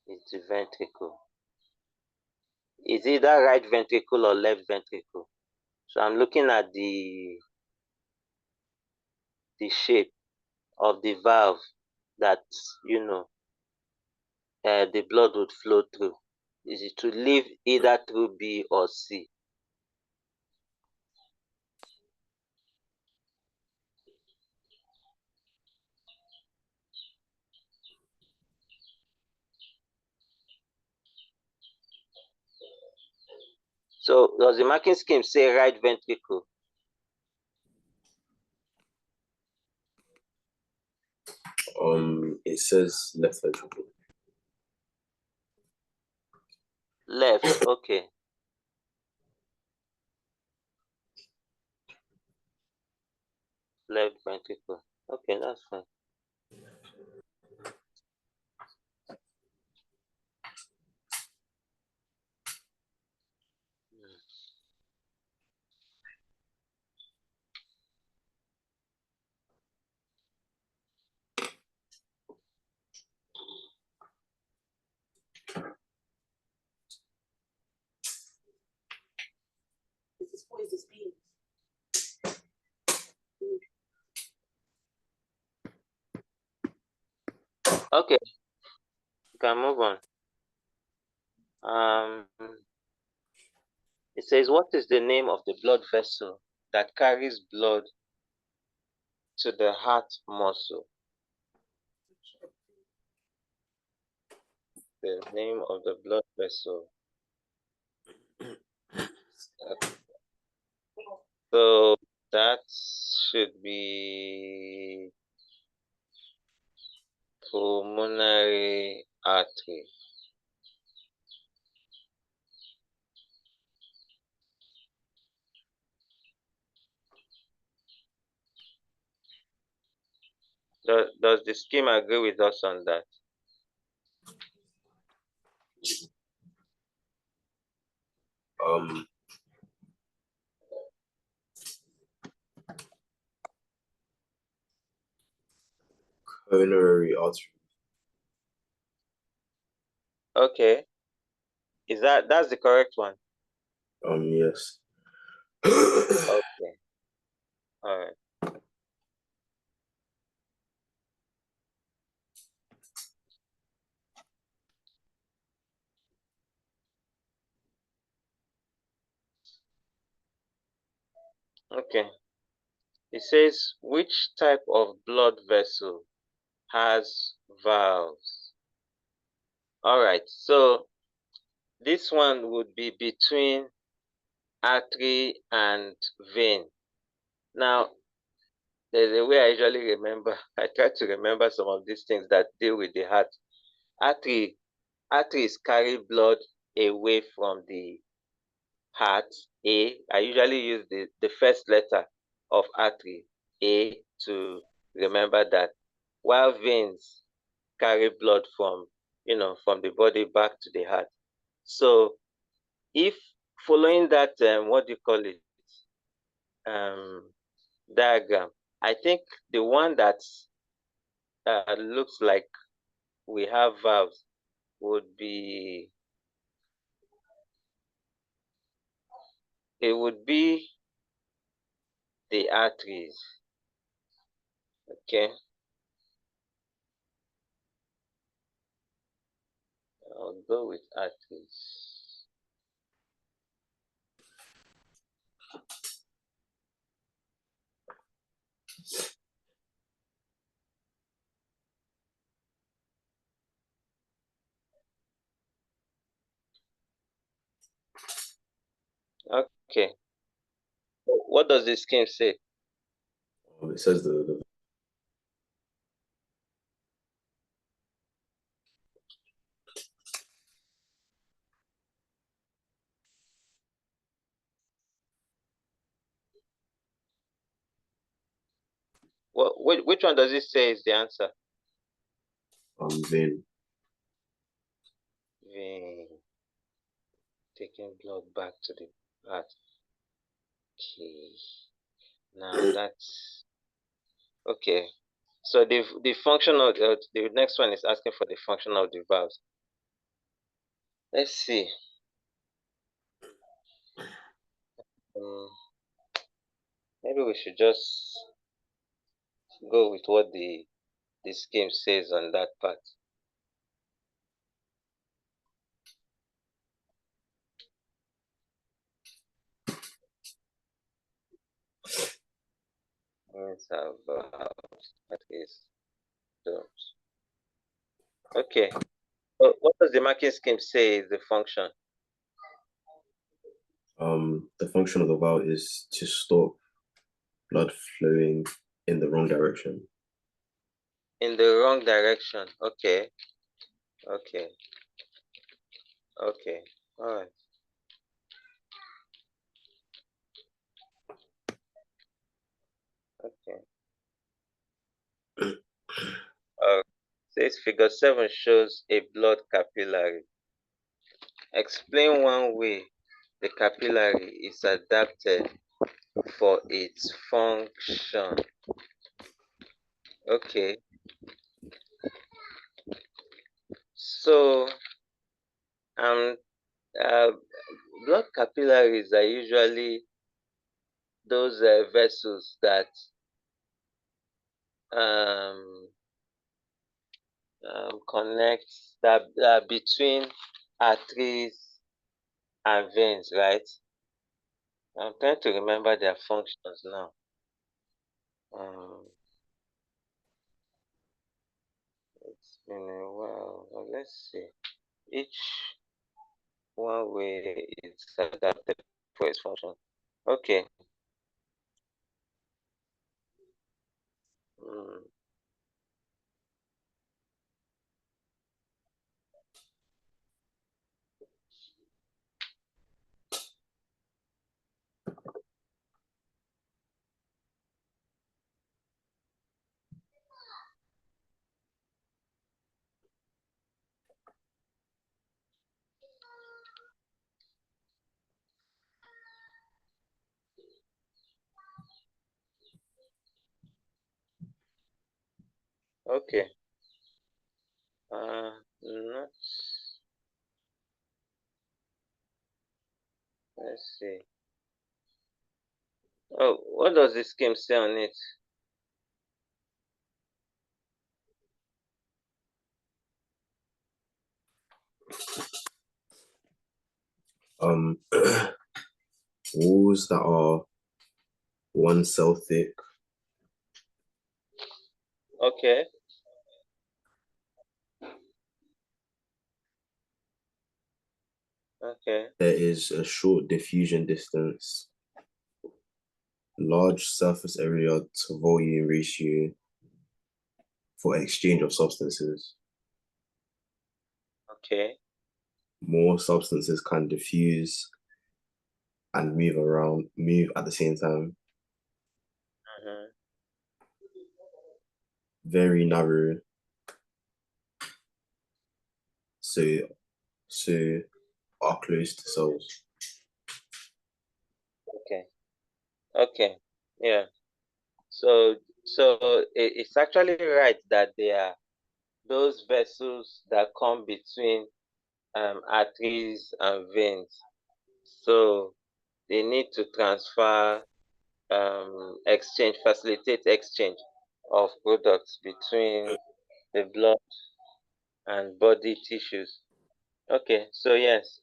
It's the ventricle. It's either right ventricle or left ventricle. So I'm looking at the shape of the valve that the blood would flow through. Is it to leave either through B or C? So does the marking scheme say right ventricle? It says left ventricle. Left, okay. Left ventricle. Okay, that's fine. Okay, you can move on. It says, what is the name of the blood vessel that carries blood to the heart muscle? The name of the blood vessel. So that should be pulmonary artery. Does the scheme agree with us on that? Coronary artery. Okay. That's the correct one? Yes. Okay. All right. Okay. It says, which type of blood vessel has valves? All right. So this one would be between artery and vein. Now, there's a way I usually remember. I try to remember some of these things that deal with the heart. Artery, arteries carry blood away from the heart, A. I usually use the first letter of artery, A, to remember that, while veins carry blood from, from the body back to the heart. So if following that, what do you call it, um, diagram, I think the one that looks like we have valves would be, it would be the arteries. Okay, I'll go with arteries. Okay, what does the scheme say? It says the Which one does it say is the answer? vein. Vein, taking blood back to the heart. Okay, now that's okay. So the function of the next one is asking for the function of the valves. Let's see. Um, Maybe we should just go with what the scheme says on that part. Let's have that is terms. Okay. What does the marking scheme say is the function? The function of the valve is to stop blood flowing in the wrong direction. In the wrong direction. Okay. Okay. Okay. All right. Okay. Says figure 7 shows a blood capillary. Explain one way the capillary is adapted for its function. Okay. So, um, uh, blood capillaries are usually those vessels that um, connect, that between arteries and veins, right? I'm trying to remember their functions now. It's been a while. Well, let's see. Each one way is adapted for its function. Okay. Mm, okay. Not, let's see. Oh, what does the scheme say on it? Walls that are 1 cell thick. Okay. Okay. There is a short diffusion distance, large surface area to volume ratio for exchange of substances. Okay. More substances can diffuse and move at the same time. Mm-hmm. Very narrow, so so are close to cells. Okay. Okay. Yeah. So it's actually right that there are those vessels that come between arteries and veins. So they need to facilitate exchange of products between the blood and body tissues. Okay, so yes,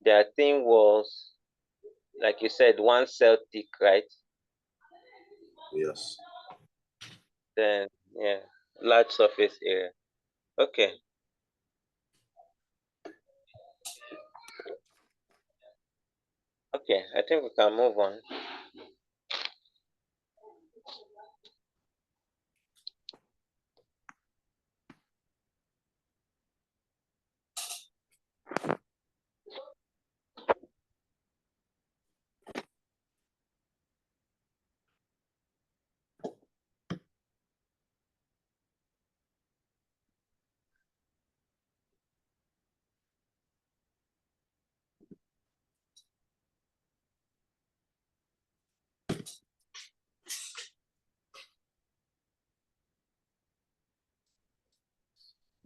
their thin walls, like you said, 1 cell thick, right? Yes. Then yeah, large surface area. Okay, okay, I think we can move on.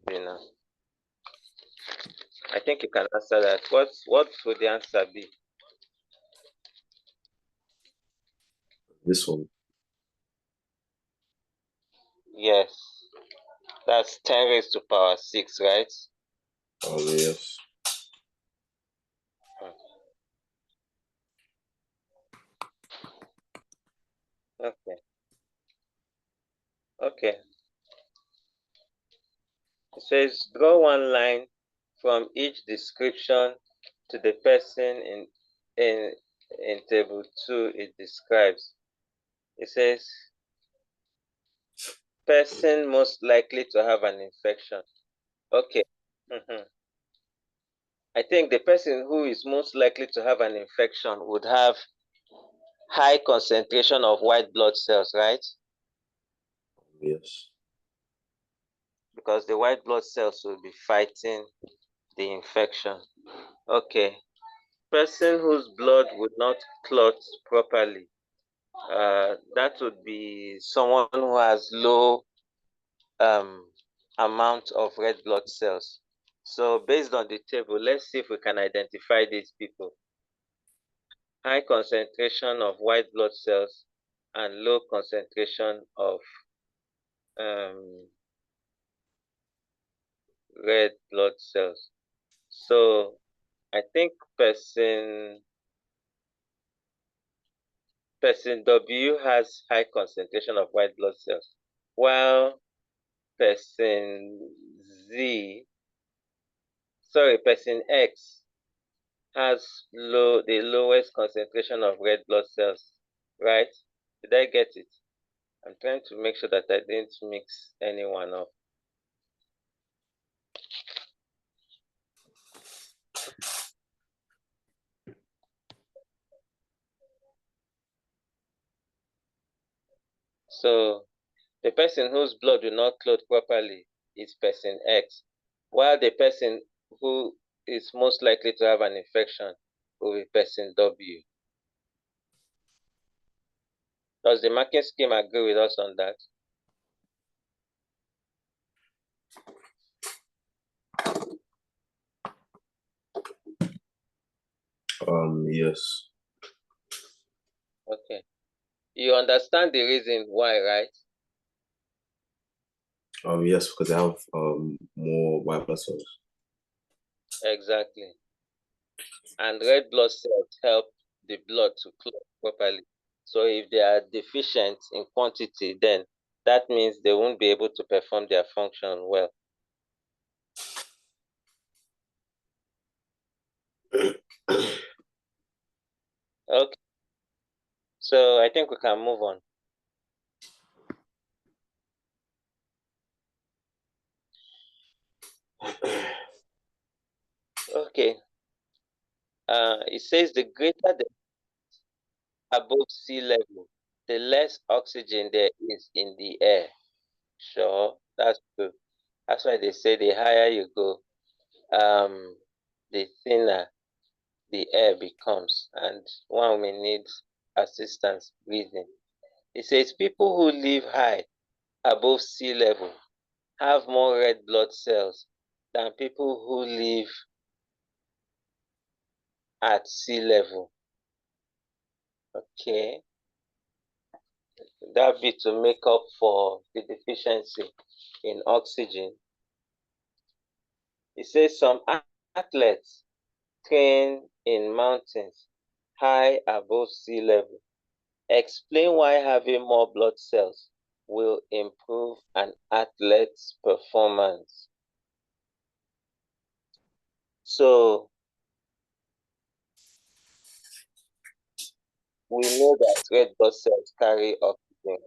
You know, I think you can answer that. What would the answer be? This one. Yes, that's 10 raised to power 6, right? Yes. Okay, okay. It says draw one line from each description to the person in in table 2 it describes. It says person most likely to have an infection. Okay. Mhm. I think the person who is most likely to have an infection would have high concentration of white blood cells, right? Yes. Because the white blood cells will be fighting the infection. Okay. Person whose blood would not clot properly. That would be someone who has low um, amount of red blood cells. So based on the table, let's see if we can identify these people. High concentration of white blood cells and low concentration of um, red blood cells. So I think person W has high concentration of white blood cells, while person Z, person X has the lowest concentration of red blood cells, right? Did I get it? I'm trying to make sure that I didn't mix anyone up. So the person whose blood will not clot properly is person X, while the person who is most likely to have an infection will be person W. Does the marking scheme agree with us on that? Yes. Okay. You understand the reason why, right? Yes, because they have more white blood cells. Exactly. And red blood cells help the blood to clot properly. So if they are deficient in quantity, then that means they won't be able to perform their function well. Okay. So I think we can move on. Okay. It says the greater the above sea level, the less oxygen there is in the air. Sure, that's true. That's why they say the higher you go, the thinner the air becomes, and one may need assistance breathing. It says people who live high above sea level have more red blood cells than people who live at sea level. Okay, that be to make up for the deficiency in oxygen. It says some athletes train in mountains high above sea level. Explain why having more blood cells will improve an athlete's performance. So we know that red blood cells carry oxygen.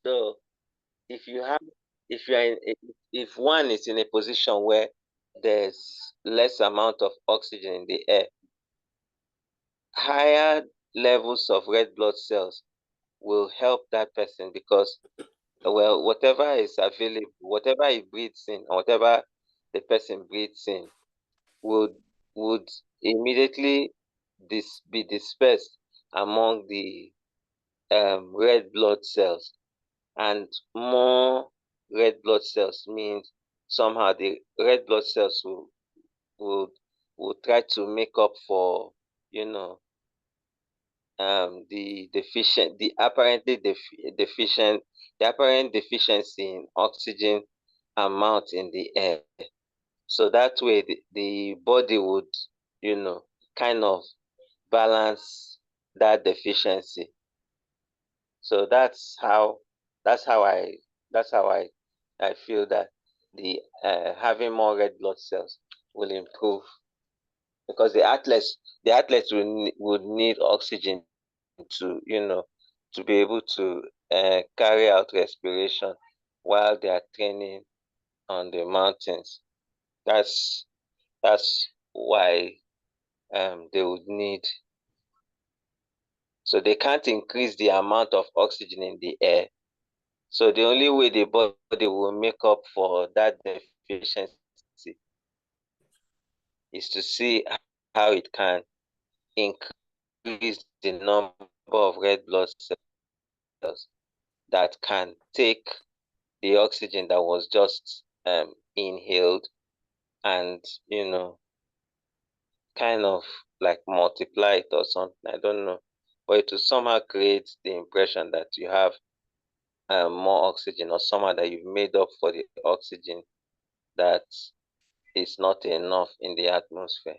So if you have, if you are in, if one is in a position where there's less amount of oxygen in the air, higher levels of red blood cells will help that person because, well, whatever is available, whatever he breathes in, or whatever the person breathes in, would would immediately be dispersed among the red blood cells, and more red blood cells means somehow the red blood cells will will try to make up for, you know, the apparently deficient, the apparent deficiency in oxygen amount in the air. So that way the body would, you know, kind of balance that deficiency. So that's how I feel that the having more red blood cells will improve, because the athletes would need oxygen to, you know, to be able to carry out respiration while they are training on the mountains. That's that's why they would need. So they can't increase the amount of oxygen in the air. So the only way the body will make up for that deficiency is to see how it can increase the number of red blood cells that can take the oxygen that was just inhaled, and, you know, kind of like multiply it or something. I don't know. But it will somehow create the impression that you have more oxygen, or somehow that you've made up for the oxygen that is not enough in the atmosphere.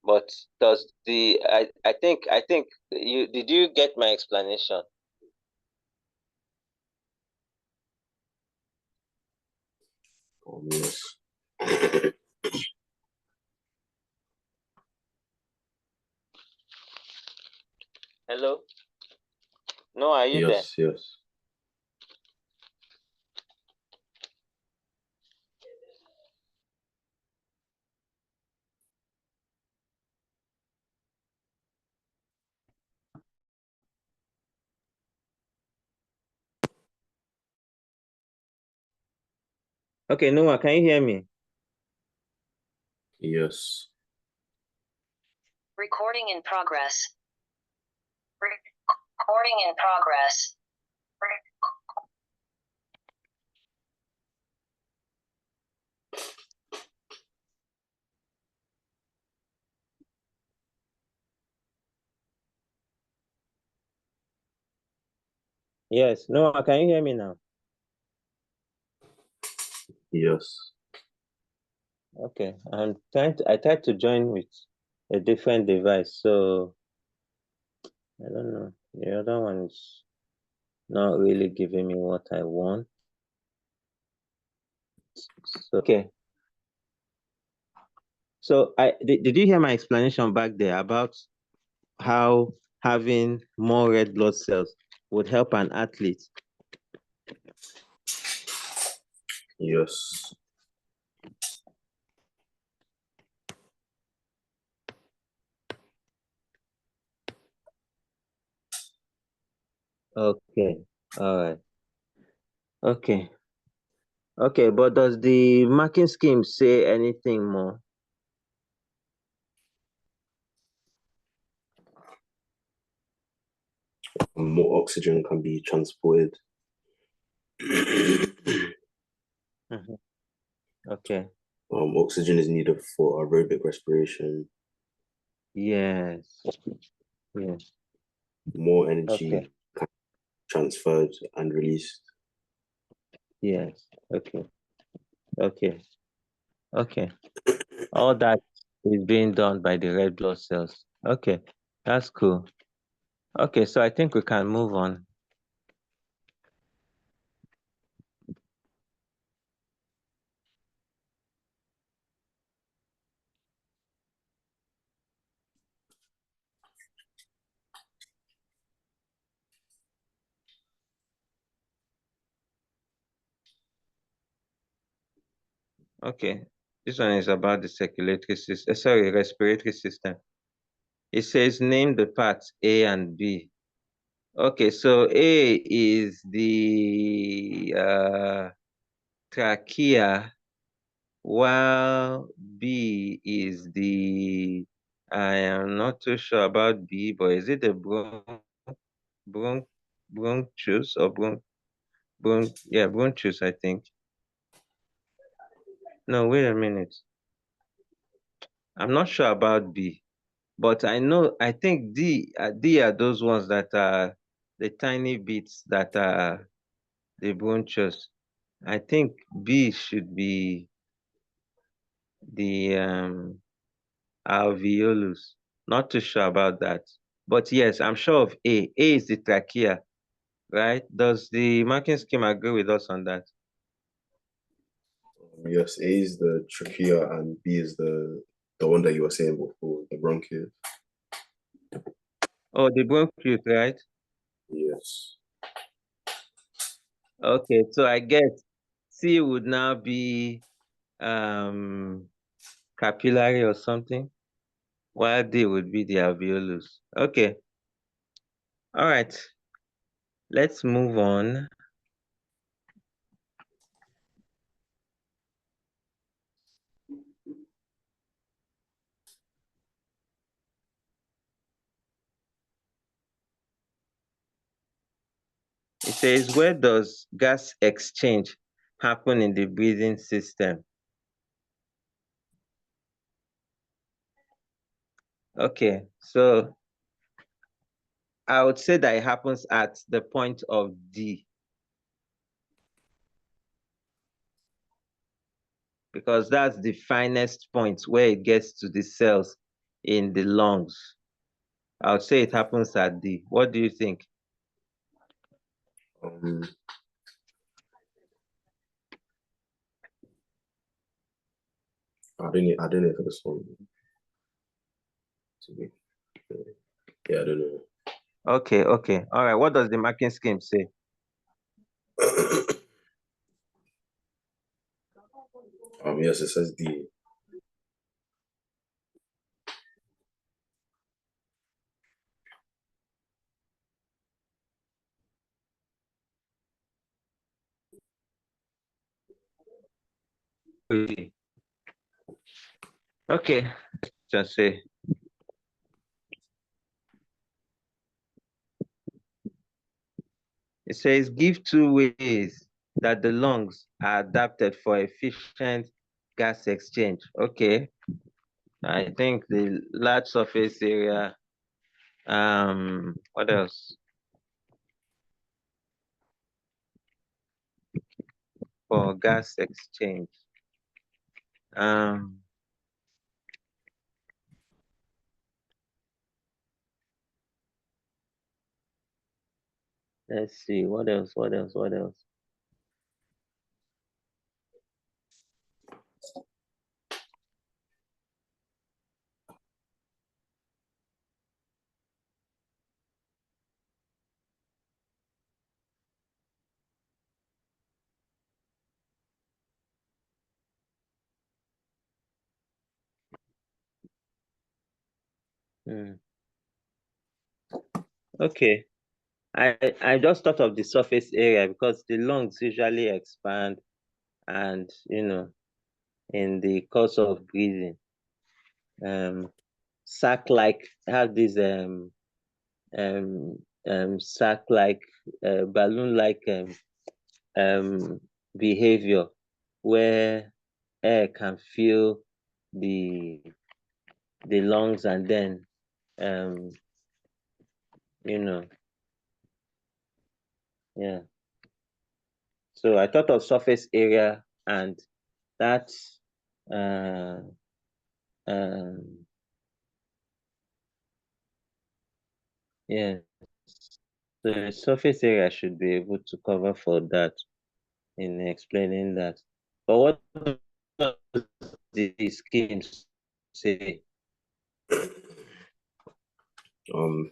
But does the I think you get my explanation? Yes. Hello? No, are you there? Yes, yes. Okay, Noah, can you hear me? Yes. Recording in progress. Recording in progress. Yes. No, can you hear me now? Yes. Okay. I tried to join with a different device, so I don't know. The other one is not really giving me what I want. So, okay. So did you hear my explanation back there about how having more red blood cells would help an athlete? Yes. Okay. All right. Okay. Okay, but does the marking scheme say anything more? More oxygen can be transported. Mhm. Okay. Oxygen is needed for aerobic respiration. Yes. Yes. More Okay. energy can be transferred and released. Yes. Okay. Okay. Okay. All that is being done by the red blood cells. Okay. That's cool. Okay, so I think we can move on. Okay. This one is about the circulatory system. Sorry, respiratory system. It says name the parts A and B. Okay, so A is the trachea, while B is the, I am not too sure about B, but is it the bron bronchus or yeah, bronchus, I think. No, wait a minute. I'm not sure about B, but I think D are those ones that are the tiny bits that are the bronchus. I think B should be the alveolus. Not too sure about that. But yes, I'm sure of A. A is the trachea, right? Does the marking scheme agree with us on that? Yes, A is the trachea and B is the one that you were saying before, the bronchial. Oh, the bronchus, right? Yes. Okay, so I guess C would now be um capillary or something, while D would be the alveolus. Okay, all right. Let's move on. It says, where does gas exchange happen in the breathing system? Okay, so I would say that it happens at the point of D, because that's the finest point where it gets to the cells in the lungs. I would say it happens at D. What do you think? Um, I don't know for this one to be. Yeah, I don't know. Okay, okay. All right. What does the marking scheme say? Yes, it says D. Okay, just say. It says give two ways that the lungs are adapted for efficient gas exchange. Okay. I think the large surface area, what else? or gas exchange. Let's see, what else? What else? What else? Okay. I just thought of the surface area because the lungs usually expand and in the course of breathing, sac like have this um sac like balloon like behavior where air can fill the lungs and then um you know yeah. So I thought of surface area and that uh um yeah. So the surface area should be able to cover for that in explaining that. But what does the scheme say? Um,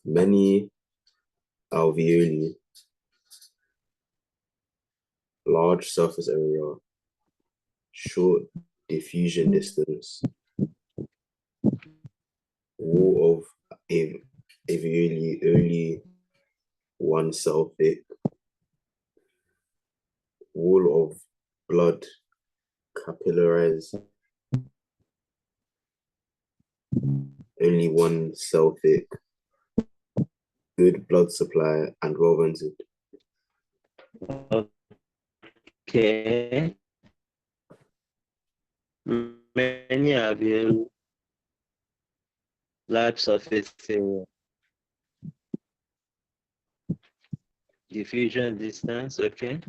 many alveoli, large surface area, short diffusion distance, wall of alveoli only one cell thick, wall of blood capillaries only one cell thick, good blood supply and well vented. Okay. Many alveoli, large surface area, diffusion distance, okay.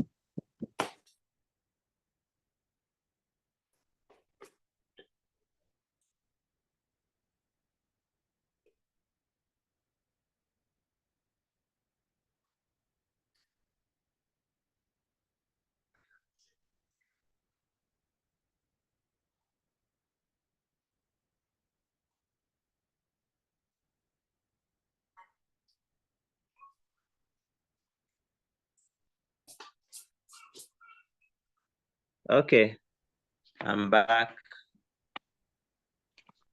Okay, I'm back.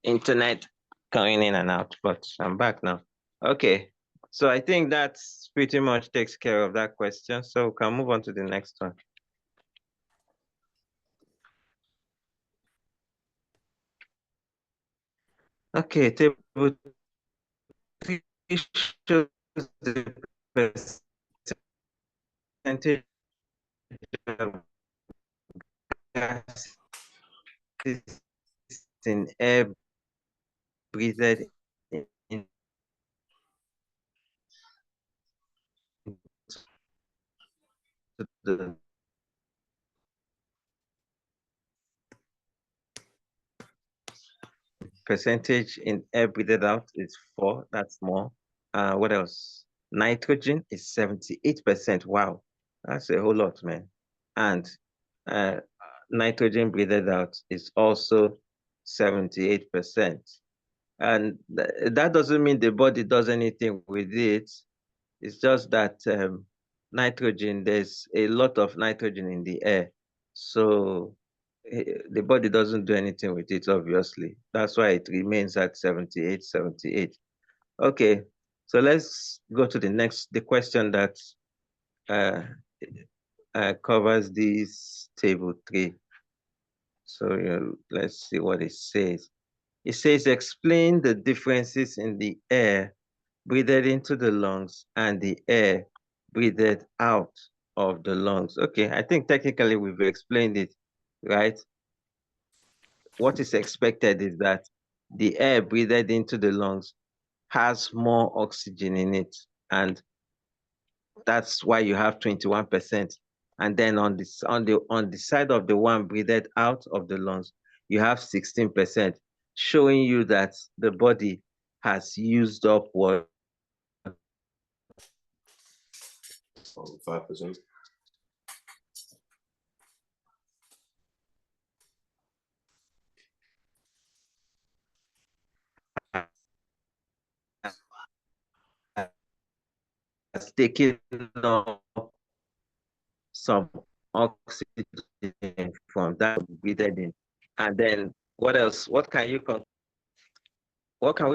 Internet going in and out, but I'm back now. Okay, so I think that's pretty much takes care of that question. So we can move on to the next one. Okay, table 3 shows the percentage of gases in air breathed into the percentage in air breathed out is 4. That's more. What else? Nitrogen is 78%. Wow, that's a whole lot, man. And uh, nitrogen breathed out is also 78%. And that doesn't mean the body does anything with it. It's just that nitrogen, there's a lot of nitrogen in the air. So the body doesn't do anything with it, obviously. That's why it remains at 78, 78. Okay, so let's go to the question that uh, covers this table 3. So let's see what it says. It says, explain the differences in the air breathed into the lungs and the air breathed out of the lungs. Okay, I think technically we've explained it, right? What is expected is that the air breathed into the lungs has more oxygen in it, and that's why you have 21% And then on the side of the one breathed out of the lungs, you have 16%, showing you that the body has used up what 5%. has taken up some oxygen from that breathed in. And then what else? What can we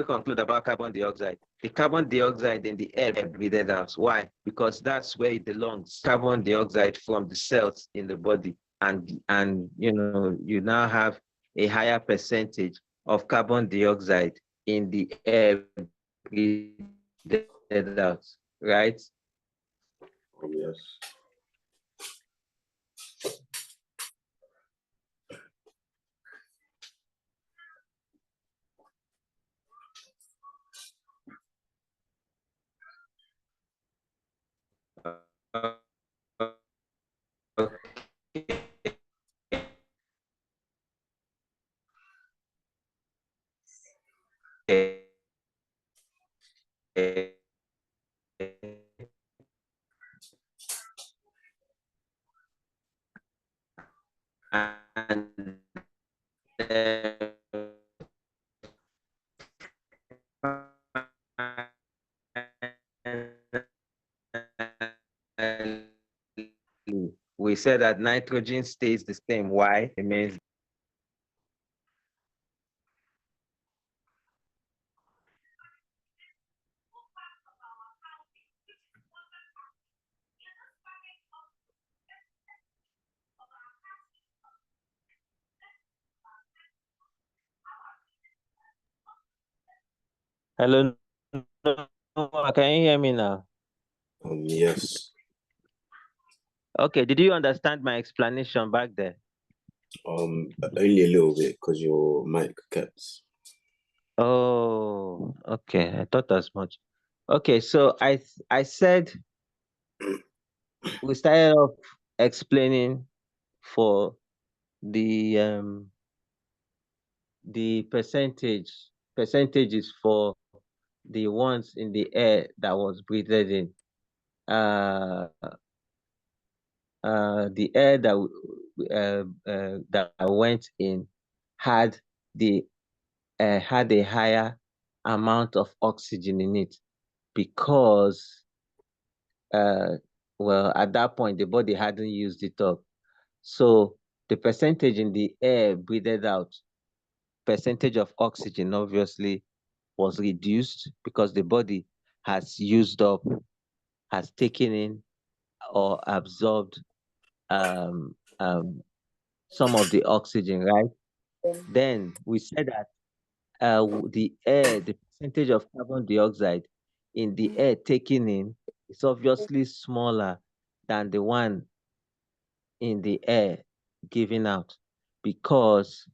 conclude about carbon dioxide? The carbon dioxide in the air breathed out. Why? Because that's where it belongs. Carbon dioxide from the cells in the body. And you now have a higher percentage of carbon dioxide in the air breathed out, right? Yes. Okay. And we said that nitrogen stays the same. Why? It means hello, can you hear me now? Yes. Okay, did you understand my explanation back there? Only a little bit because your mic kept. Oh, okay. I thought as much. Okay, so I said we started off explaining for the percentages for the ones in the air that was breathed in. The air that went in had had a higher amount of oxygen in it because well, at that point the body hadn't used it up. So the percentage in the air breathed out, percentage of oxygen obviously was reduced because the body has used up, has taken in or absorbed um, um, some of the oxygen, right? Then we said that the percentage of carbon dioxide in the air taken in is obviously smaller than the one in the air given out because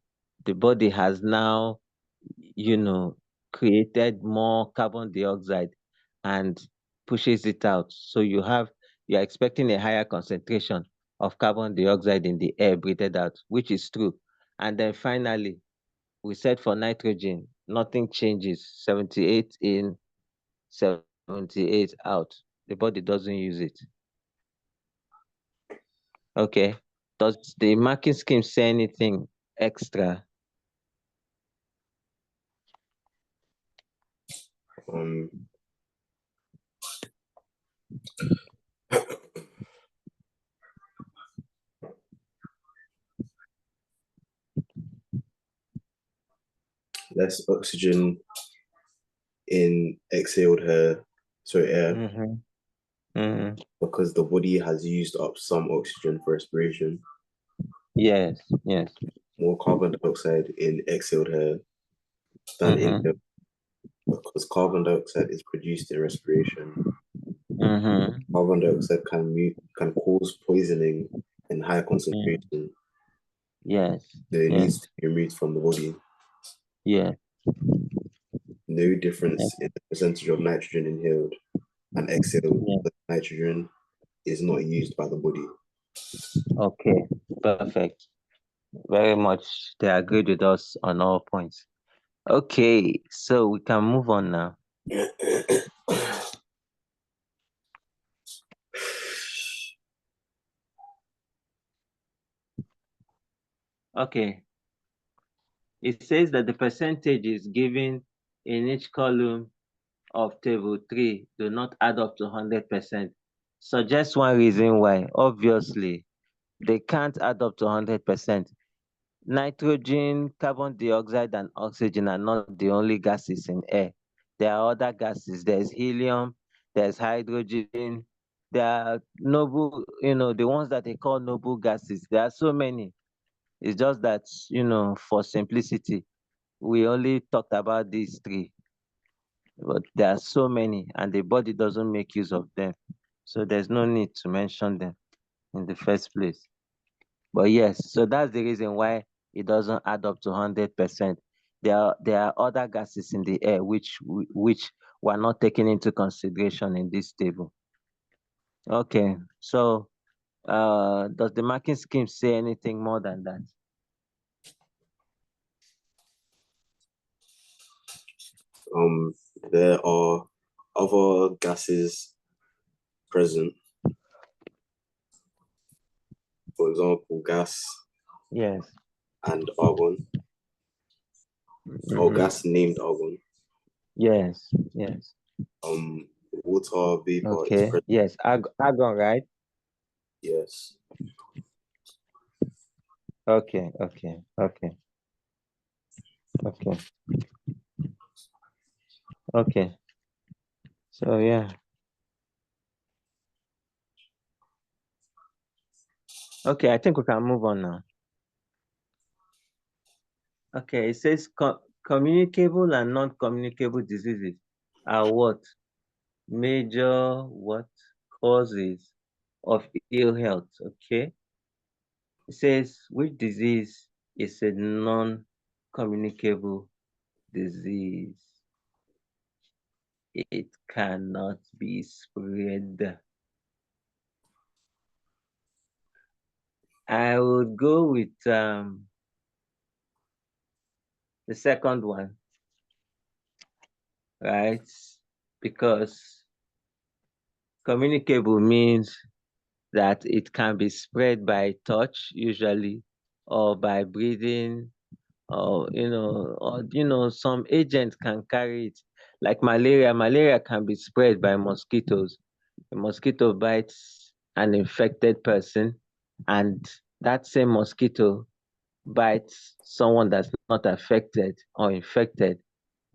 the body has now, created more carbon dioxide and pushes it out. So you're expecting a higher concentration of carbon dioxide in the air breathed out, which is true. And then finally, we said for nitrogen, nothing changes. 78 in, 78 out. The body doesn't use it. Okay. Does the marking scheme say anything extra? Um, less oxygen in exhaled air, Mm-hmm. Mm-hmm. because the body has used up some oxygen for respiration. Yes, yes. More carbon dioxide in exhaled air than Mm-hmm. inhaled, because carbon dioxide is produced in respiration. Mm-hmm. Carbon dioxide can cause poisoning in high Mm. concentration, Yes, so it needs yes, to be removed from the body. yes, No yes, difference in the percentage of nitrogen inhaled and exhaled, yes, but nitrogen is not used by the body. Okay, perfect. Very much. They agreed with us on all points. Okay, so we can move on now. Okay, it says that the percentage is given in each column of table 3 do not add up to 100%. Suggest one reason why. Obviously, they can't add up to 100%. Nitrogen, carbon dioxide, and oxygen are not the only gases in air. There are other gases. There's helium, there's hydrogen, there are noble, the ones that they call noble gases. There are so many. It's just that, for simplicity, we only talked about these three, but there are so many, and the body doesn't make use of them. So there's no need to mention them in the first place. But yes, so that's the reason why it doesn't add up to 100%. There are other gases in the air which were not taken into consideration in this table. Okay, so does the marking scheme say anything more than that? There are other gases present. For example, gas Yes. and argon, or gas named argon. Yes, yes. Water vapor is Okay, present. yes. Argon, right? Yes. Okay, okay, okay, okay, okay. So yeah. Okay, I think we can move on now. Okay, it says communicable and non-communicable diseases are what? Major what? Causes of ill health. Okay. It says which disease is a non-communicable disease? It cannot be spread. I would go with the second one, right? Because communicable means that it can be spread by touch usually, or by breathing, or some agent can carry it. Like malaria. Malaria can be spread by mosquitoes. A mosquito bites an infected person, and that same mosquito bites someone that's not affected or infected.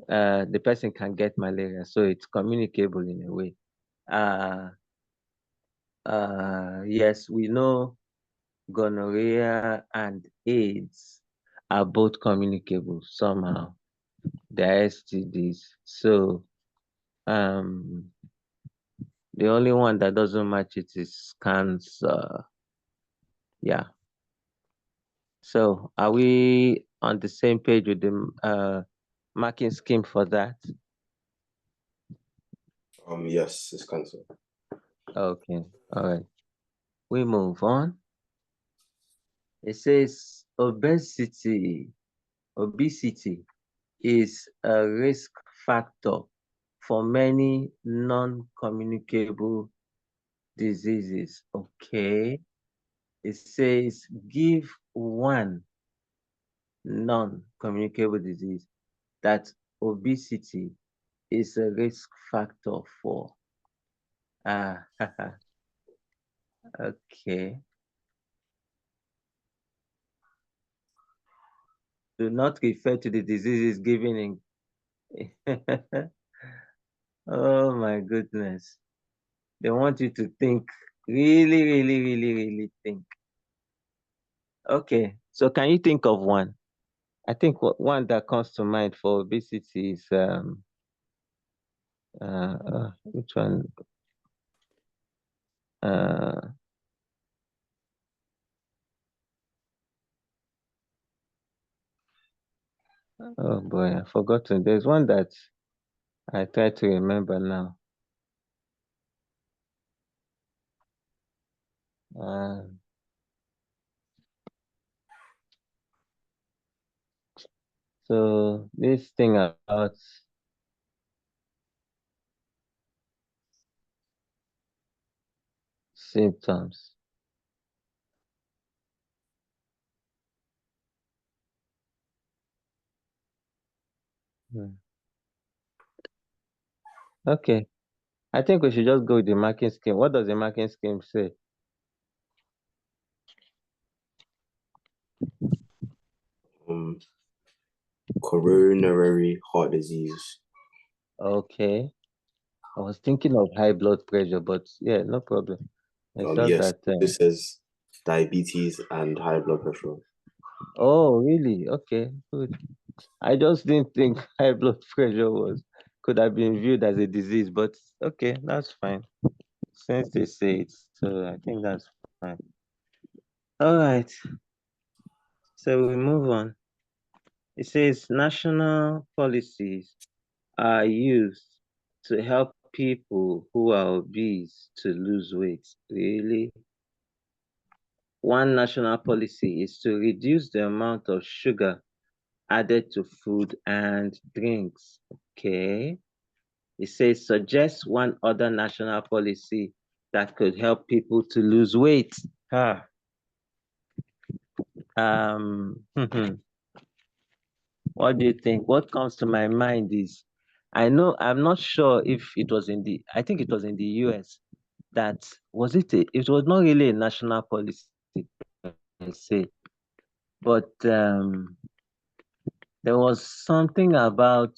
The person can get malaria. So it's communicable in a way. Yes, we know gonorrhea and AIDS are both communicable somehow. They're STDs. So um, the only one that doesn't match it is cancer. Yeah. So are we on the same page with the marking scheme for that? Yes, it's cancer. Okay. All right. We move on. It says obesity is a risk factor for many non-communicable diseases. Okay. It says give one non-communicable disease that obesity is a risk factor for. Ah, okay. Do not refer to the diseases given in. Oh my goodness. They want you to think. Really, really, really, really think. Okay. So can you think of one? I think one that comes to mind for obesity is which one? Uh, oh boy, I've forgotten. There's one that I try to remember now. Uh, So this thing about symptoms. Hmm. Okay. I think we should just go with the marking scheme. What does the marking scheme say? Um, coronary heart disease. Okay. I was thinking of high blood pressure, but yeah, no problem. It's just Yes, that, this says diabetes and high blood pressure. oh, really? Okay, good. I just didn't think high blood pressure could have been viewed as a disease, but okay, that's fine. Since they say it, so I think that's fine. All right, so we move on. It says national policies are used to help people who are obese to lose weight. Really? One national policy is to reduce the amount of sugar added to food and drinks. Okay. It says suggest one other national policy that could help people to lose weight. Ah, what do you think? What comes to my mind is I know I'm not sure if it was in the I think it was in the US that was it was not really a national policy I say, but there was something about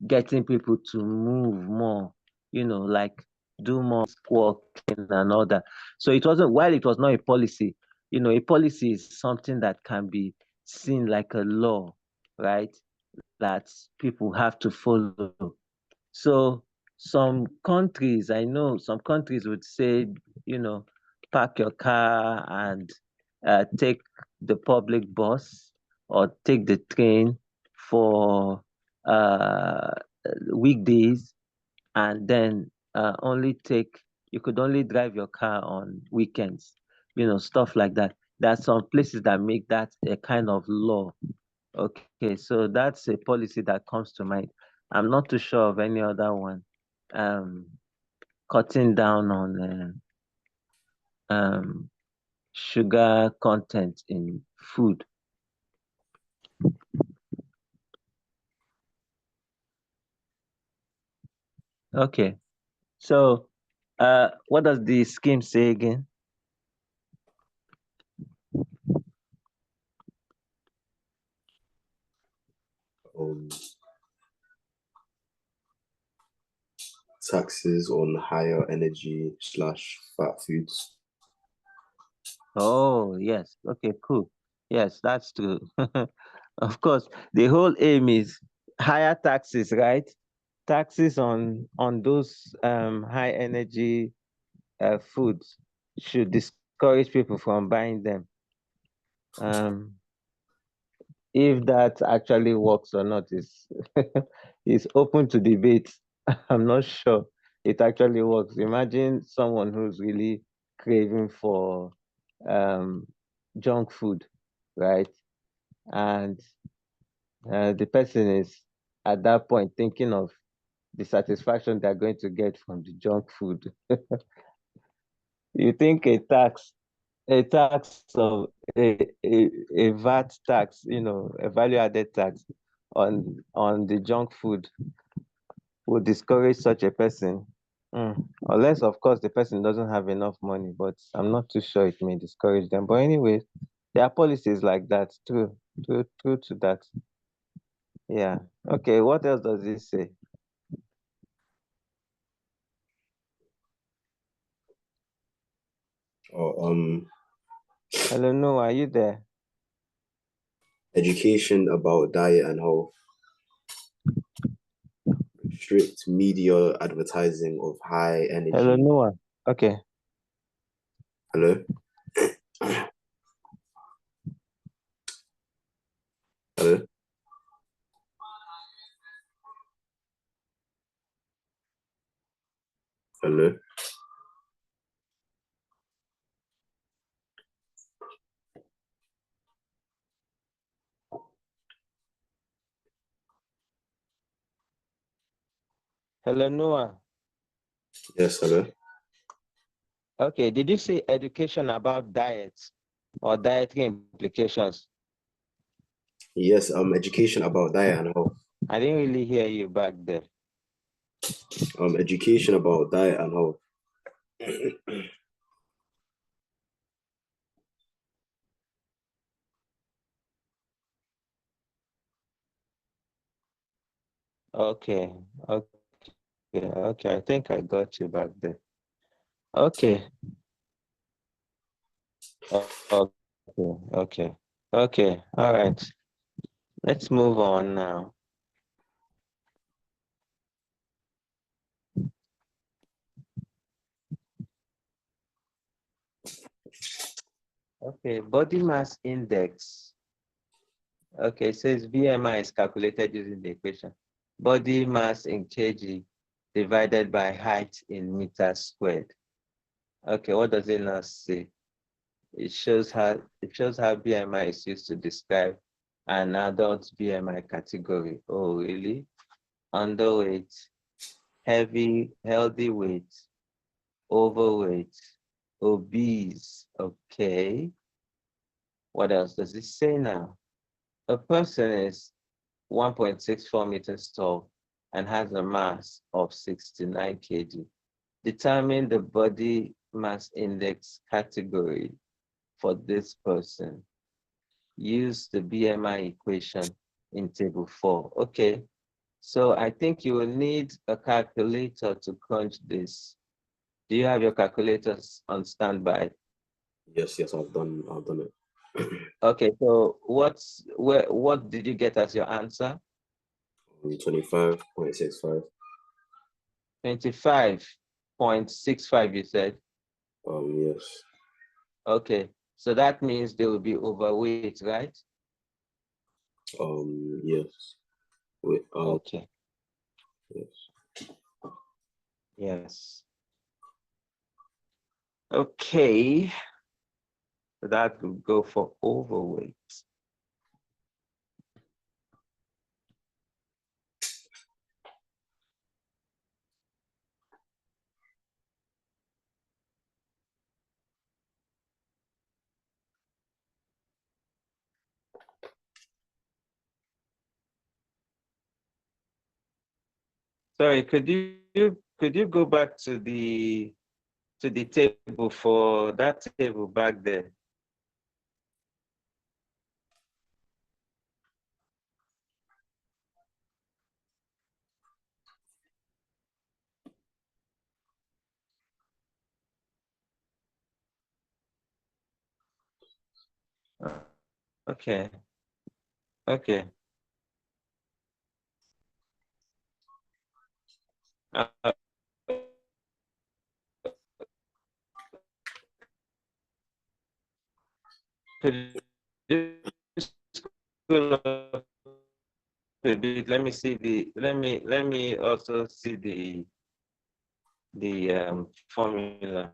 getting people to move more, like do more walking and all that. So it wasn't, while it was not a policy, a policy is something that can be seen like a law, right? That people have to follow. So some countries, I know some countries would say, you know, park your car and take the public bus or take the train for uh, weekdays, and then you could only drive your car on weekends, stuff like that. There are some places that make that a kind of law. Okay, so that's a policy that comes to mind. I'm not too sure of any other one. Um, Cutting down on sugar content in food. Okay, so what does the scheme say again? Um, taxes on higher energy slash fat foods. Oh, yes. Okay, cool. Yes, that's true. Of course, the whole aim is higher taxes, right? Taxes on those high energy foods should discourage people from buying them. Um, if that actually works or not is open to debate. I'm not sure it actually works. Imagine someone who's really craving for um, junk food, right? And the person is at that point thinking of the satisfaction they're going to get from the junk food. You think a tax of a VAT tax, a value added tax on the junk food would discourage such a person. Unless, of course, the person doesn't have enough money, but I'm not too sure it may discourage them. But anyway, there are policies like that. True to that. Yeah. Okay. What else does this say? Or Hello, no, are you there? education about diet and health. Strict media advertising of high Hello, energy. Noah. Okay. Hello? Hello? Hello? Hello, Noah. Yes, hello. Okay, did you say education about diet or dietary implications? Yes, education about diet and health. I didn't really hear you back there. Education about diet and health. Okay, okay, okay. I think I got you back there. Okay, okay, okay, okay. All right. Let's move on now. Okay, body mass index. Okay, it says BMI is calculated using the equation. Body mass in kg divided by height in meters squared. Okay, what does it now say? It shows how BMI is used to describe an adult BMI category. Oh, really? Underweight, healthy weight, overweight, obese. Okay. What else does it say now? A person is 1.64 meters tall and has a mass of 69 kg. Determine the body mass index category for this person. Use the BMI equation in table 4. Okay, so I think you will need a calculator to crunch this. Do you have your calculators on standby? Yes, I've done it. Okay, so what did you get as your answer? 25.65. 25.65, you said. Yes. Okay, so that means they will be overweight, right? Yes. Wait, Okay, yes. yes. Okay, so that will go for overweight. Sorry, could you go back to the table for that table back there? Okay, okay. Uh, could you scroll up a bit? Let me see the. Let me also see the formula.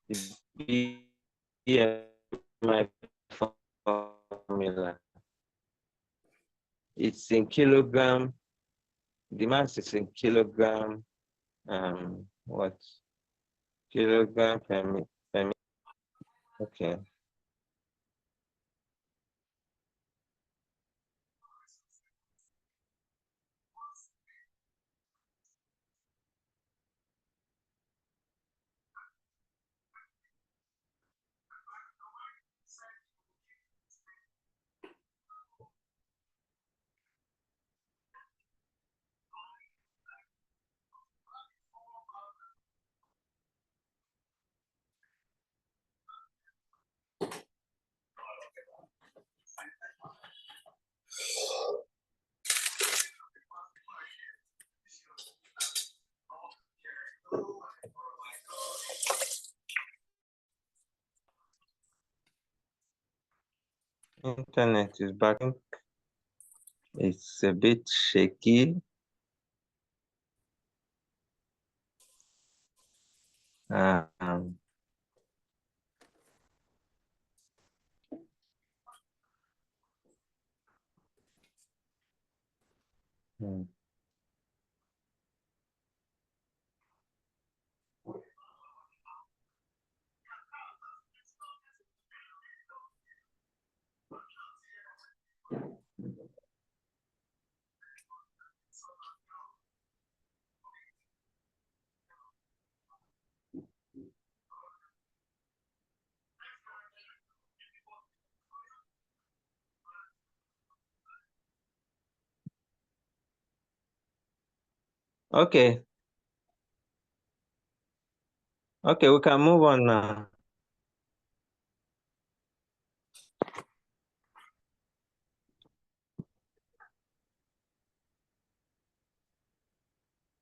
The BMI formula. It's in kilogram. The mass is in kilogram. What? Kilogram per minute. Okay. Internet is back. It's a bit shaky. Um, Okay. Okay, we can move on now.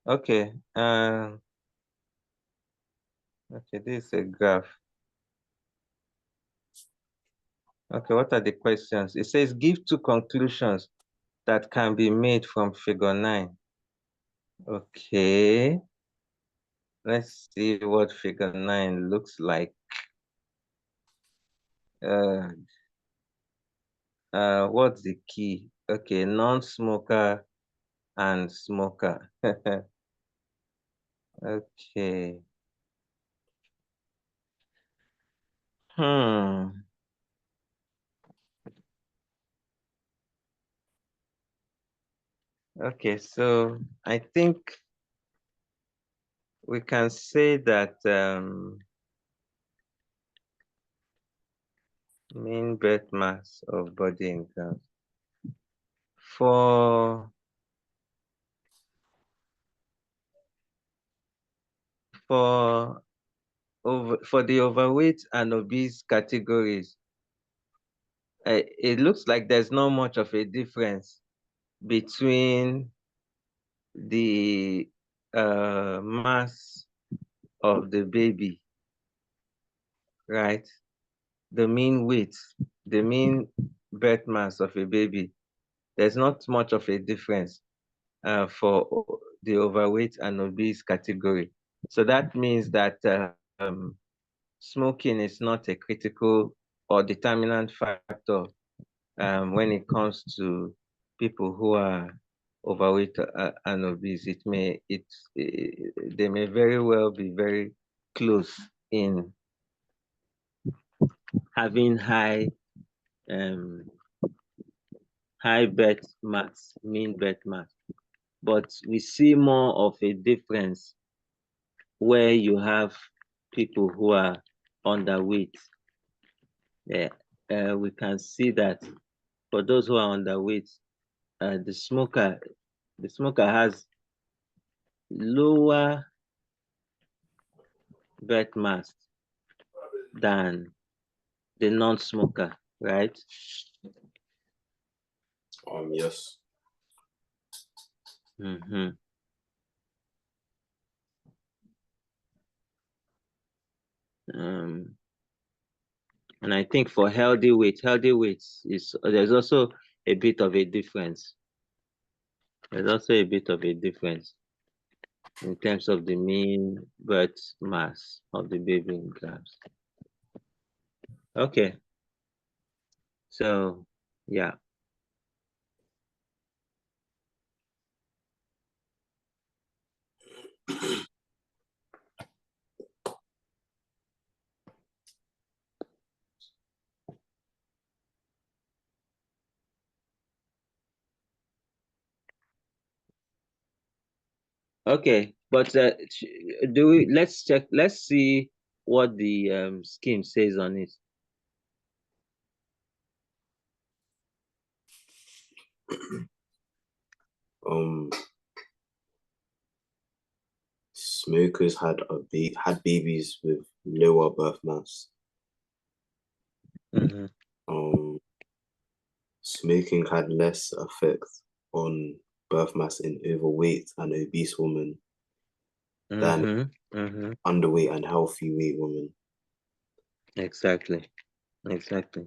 Okay. Okay, this is a graph. Okay, what are the questions? It says give two conclusions that can be made from figure 9. Okay. Let's see what figure 9 looks like. What's the key? Okay, non-smoker and smoker. Okay. Hmm. Okay, so I think we can say that mean birth mass of body in grams. For for for the overweight and obese categories, it looks like there's not much of a difference between the mass of the baby, right? The mean weight, the mean birth mass of a baby. There's not much of a difference for the overweight and obese category. So that means that smoking is not a critical or determinant factor when it comes to people who are overweight and obese. They may very well be very close in having um, high birth mass, mean birth mass. But we see more of a difference where you have people who are underweight. Yeah, we can see that for those who are underweight, the smoker has lower birth mass than the non-smoker, right? Yes. Mm-hmm. And I think for healthy weight is there's also a bit of a difference. There's also a bit of a difference in terms of the mean birth mass of the baby in grams. Okay, so yeah. Okay, but let's check, let's see what the scheme says on it. Um, smokers had babies with lower birth mass. Mm-hmm. Smoking had less effect on birth mass in overweight and obese women than Mm-hmm. Mm-hmm. underweight and healthy weight women. Exactly. Exactly.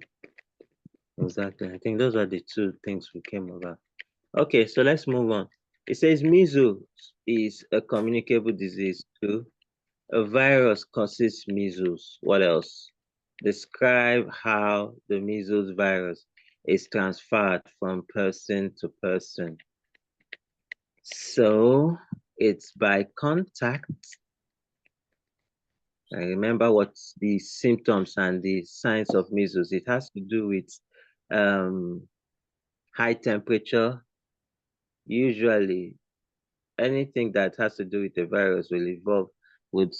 Exactly. I think those are the two things we came about. Okay, so let's move on. It says measles is a communicable disease too. A virus causes measles. What else? Describe how the measles virus is transferred from person to person. So it's by contact. I remember what's the symptoms and the signs of measles. It has to do with high temperature. Usually, anything that has to do with the virus will evolve with,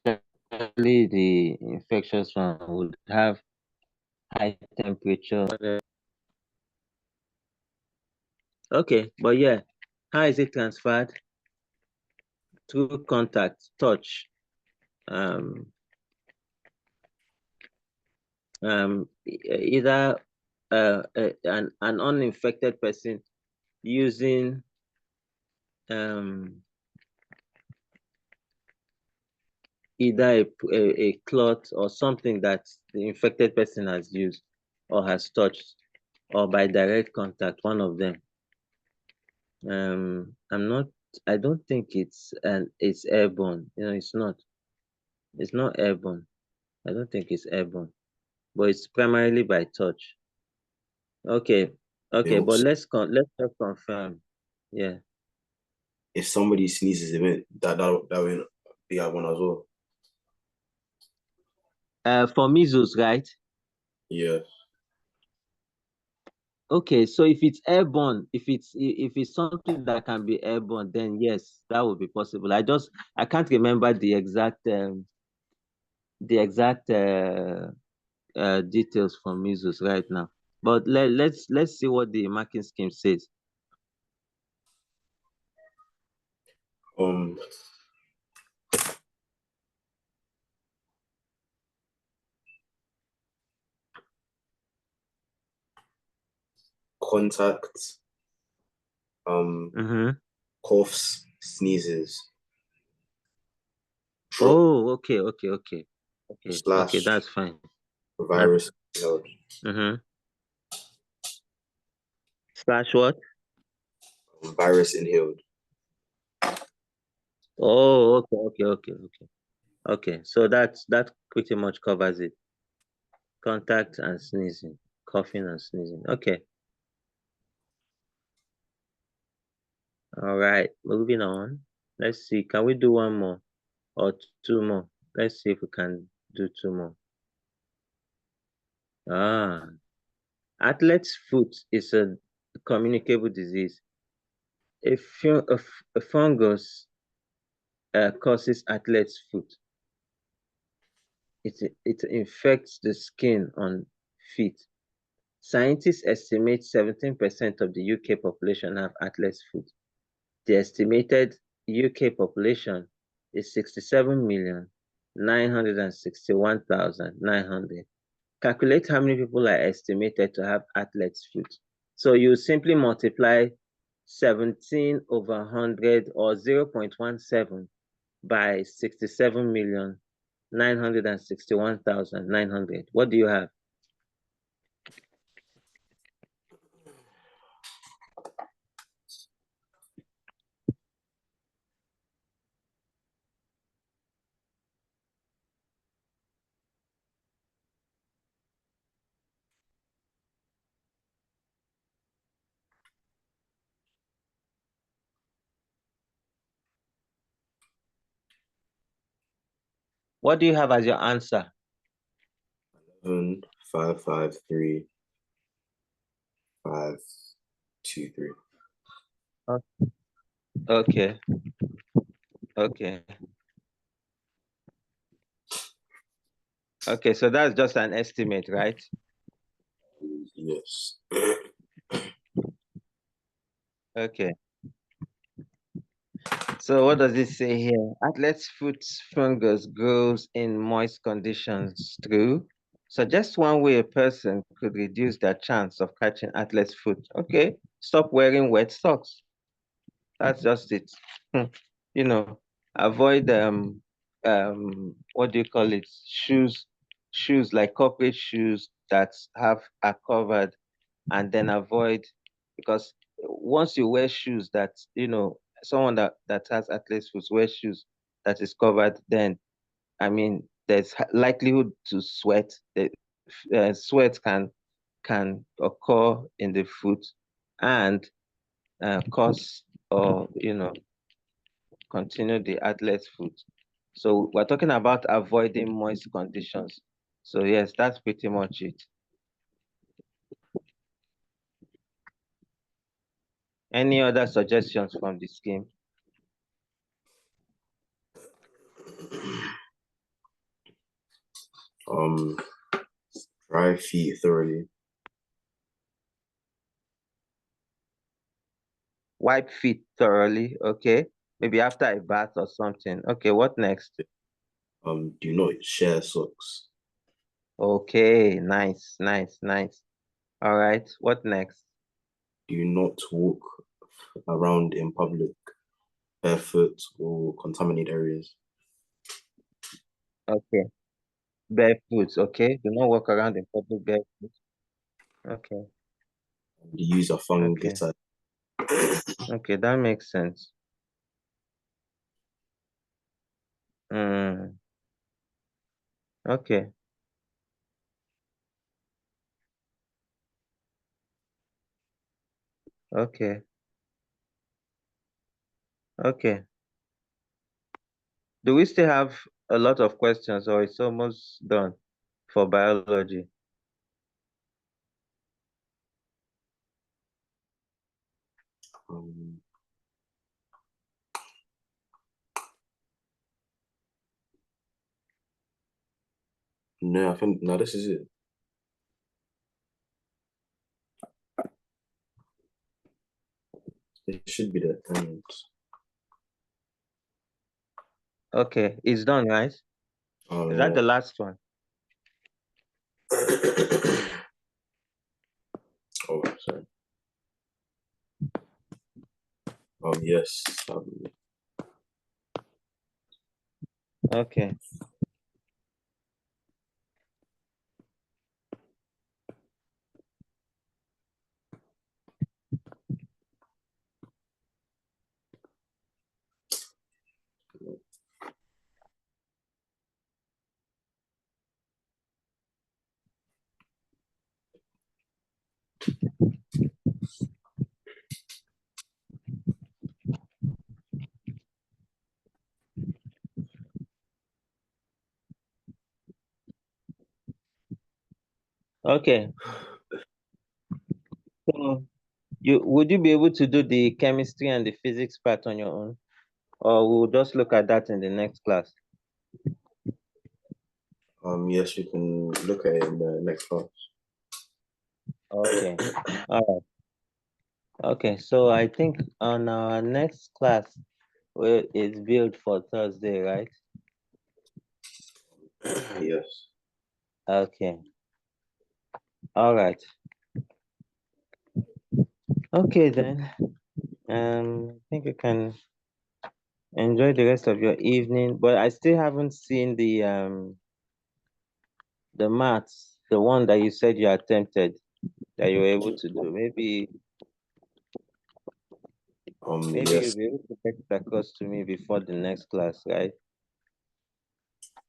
especially the infectious one, would have high temperature. Okay, but yeah, how is it transferred? through contact, touch, either an uninfected person using either a cloth or something that the infected person has used or has touched, or by direct contact, one of them. I don't think it's airborne. It's not. It's not airborne. I don't think it's airborne, but it's primarily by touch. Okay, okay, but let's just confirm. Yeah. If somebody sneezes, that will be that one as well. For measles, right? Yeah. Okay, so if it's airborne, if it's something that can be airborne, then yes, that would be possible. I can't remember the exact details from measles right now. But let's see what the marking scheme says. Contact, coughs, sneezes, drop, Oh, okay, slash, that's fine. virus inhaled. Slash what? Virus inhaled. Oh, okay. So that pretty much covers it. Contact and sneezing, coughing and sneezing. Okay. All right, moving on. Let's see. Can we do one more or two more? Let's see if we can do two more. Athlete's foot is a communicable disease. A fungus causes athlete's foot. It infects the skin on feet. Scientists estimate 17% of the UK population have athlete's foot. The estimated UK population is 67,961,900. Calculate how many people are estimated to have athlete's foot. So you simply multiply 17 over 100 or 0.17 by 67,961,900. What do you have? What do you have as your answer? 11,553,523. Okay. Okay, so that's just an estimate, right? Yes. Okay. So what does it say here? Athlete's foot fungus grows in moist conditions through. Suggest one way a person could reduce their chance of catching athlete's foot. Okay, stop wearing wet socks. That's just it. Avoid what do you call it? Shoes like corporate shoes that are covered, and then avoid, because once you wear shoes that someone that has athlete's foot wears shoes that is covered, then I mean there's likelihood to sweat. Sweat can occur in the foot and cause or continue the athlete's foot. So we're talking about avoiding moist conditions. So yes, that's pretty much it. Any other suggestions from the scheme? Dry feet thoroughly. Wipe feet thoroughly, okay. Maybe after a bath or something. Okay, what next? Do not share socks. Okay, nice, nice, nice. All right, what next? Do not walk around in public barefoot or contaminated areas. Okay, barefoot. Okay, do not walk around in public barefoot. Okay, Use a okay, fungicide. okay, that makes sense. Okay, okay, okay. Do we still have a lot of questions or it's almost done for biology? Um, no, I think no, this is it. It should be the end. Okay, it's done, right? Is that the Yeah. last one? Oh, sorry. Yes. Okay. Okay. So would you be able to do the chemistry and the physics part on your own? Or we'll just look at that in the next class? Yes, you can look at it in the next class. Okay. All right. Okay, so I think on our next class, it's built for Thursday, right? Yes. Okay. All right. Okay then. I think you can enjoy the rest of your evening, but I still haven't seen the maths, the one that you said you attempted, that you were able to do. Maybe Yes. you'll be able to get it across to me before the next class, right?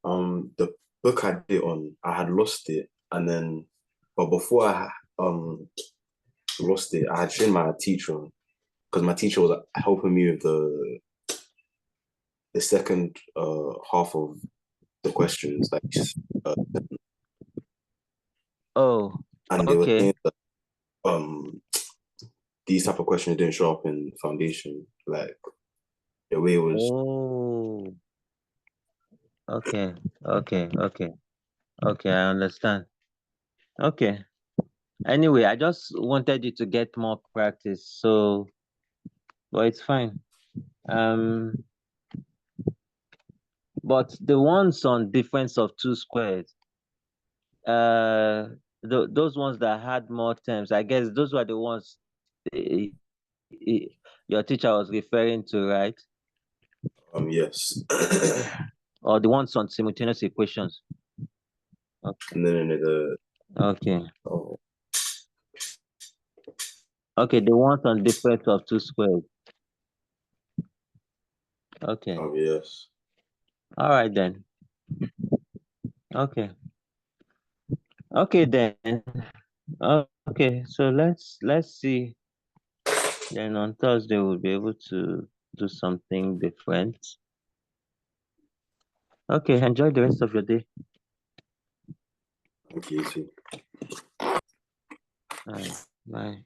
The book I did on, I had lost it, and then, but before I lost it, I had shown my teacher because my teacher was helping me with the second half of the questions, like, uh, Oh, and they were okay. saying that these type of questions didn't show up in foundation, like the way it was. Oh, okay, okay, okay, okay, I understand. Okay. Anyway, I just wanted you to get more practice, so but it's fine. Um, but the ones on difference of two squares, uh, those ones that had more terms, I guess those were the ones eh, your teacher was referring to, right? Yes. Or the ones on simultaneous equations. Okay. And then the Okay. oh, Okay, the ones on difference of two squares. Okay. yes. All right then. Okay. Okay then. Okay, so let's see. Then on Thursday we'll be able to do something different. Okay, enjoy the rest of your day. Thank you too. All right, bye.